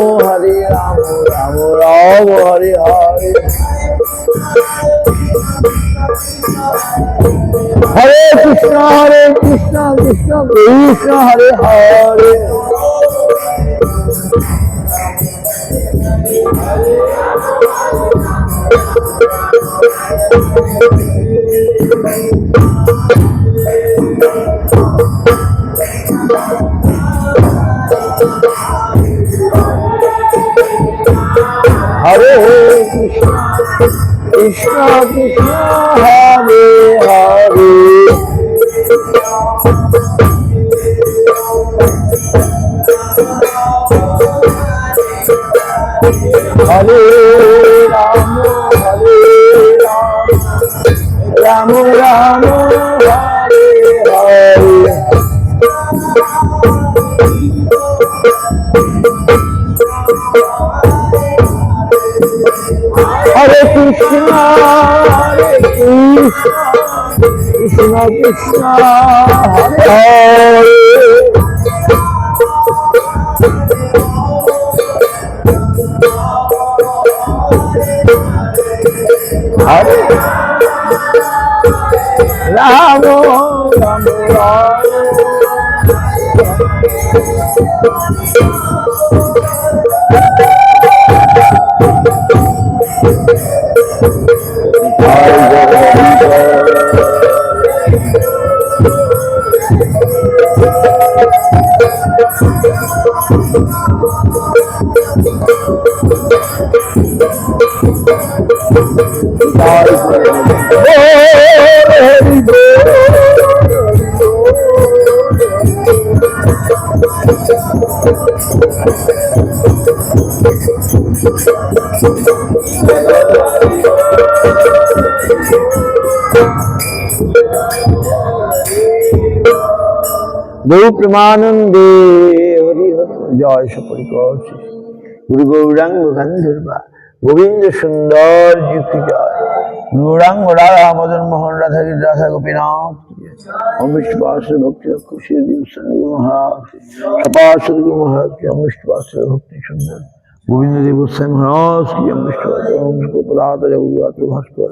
রাম হরে হরে হরে কৃষ্ণ কৃষ্ণ কৃষ্ণ হরে হরে হরে কৃষ্ণ কৃষ্ণ কৃষ্ণ হরে হরে হরে রাম রাম রাম হরে হরে হরে কৃষ্ণ কৃষ্ণ কৃষ্ণ হরে হরে রাম রাম গৌর প্রেমানন্দে হরি হরি জয় সপরিকর গুরু গৌরাঙ্গ গান্ধর্বা গোবিন্দ সুন্দর যুক্তি জয় গৌরাঙ্গ রাধা মদন মোহন রাধা রাধা গোপীনাথ অমিষ্টবাস ভক্তি খুশি মহাপাশ মহারাজ অমিষ্টবাস ভক্তি সুন্দর গোবিন্দ দেব গোস্বামী মহারাজ কি অমিষ্টবাদ জগৎ ভাস্কর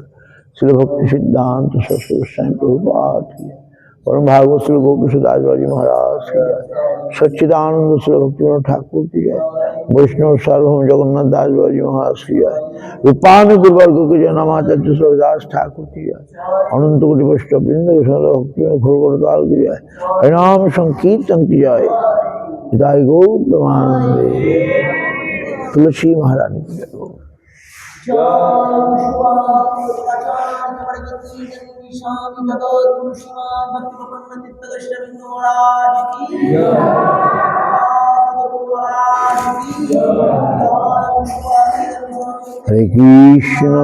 শ্রী ভক্তি সিদ্ধান্ত ষষ্ঠ গোস্বামী প্রভুপাদ কি परम भागवत श्री गोपीनाथ दास बाजी महाराज की जय सच्चिदानंद श्री भक्तिविनोद ठाकुर की जय वैष्णव सार्वभौम जगन्नाथ दास बाजी महाराज की जय रूपानुकूल वर्ग की जय नामाचार्य सूरदास ठाकुर की जय अनंत कोटि वैष्णव वृंद भक्तिविनोद घोरगोरताल की जय हरिनाम संकीर्तन की जय जय गौर प्रेमानंदे तुलसी महारानी की जय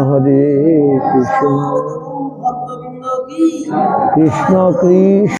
हरे कृष्ण कृष्ण कृष्ण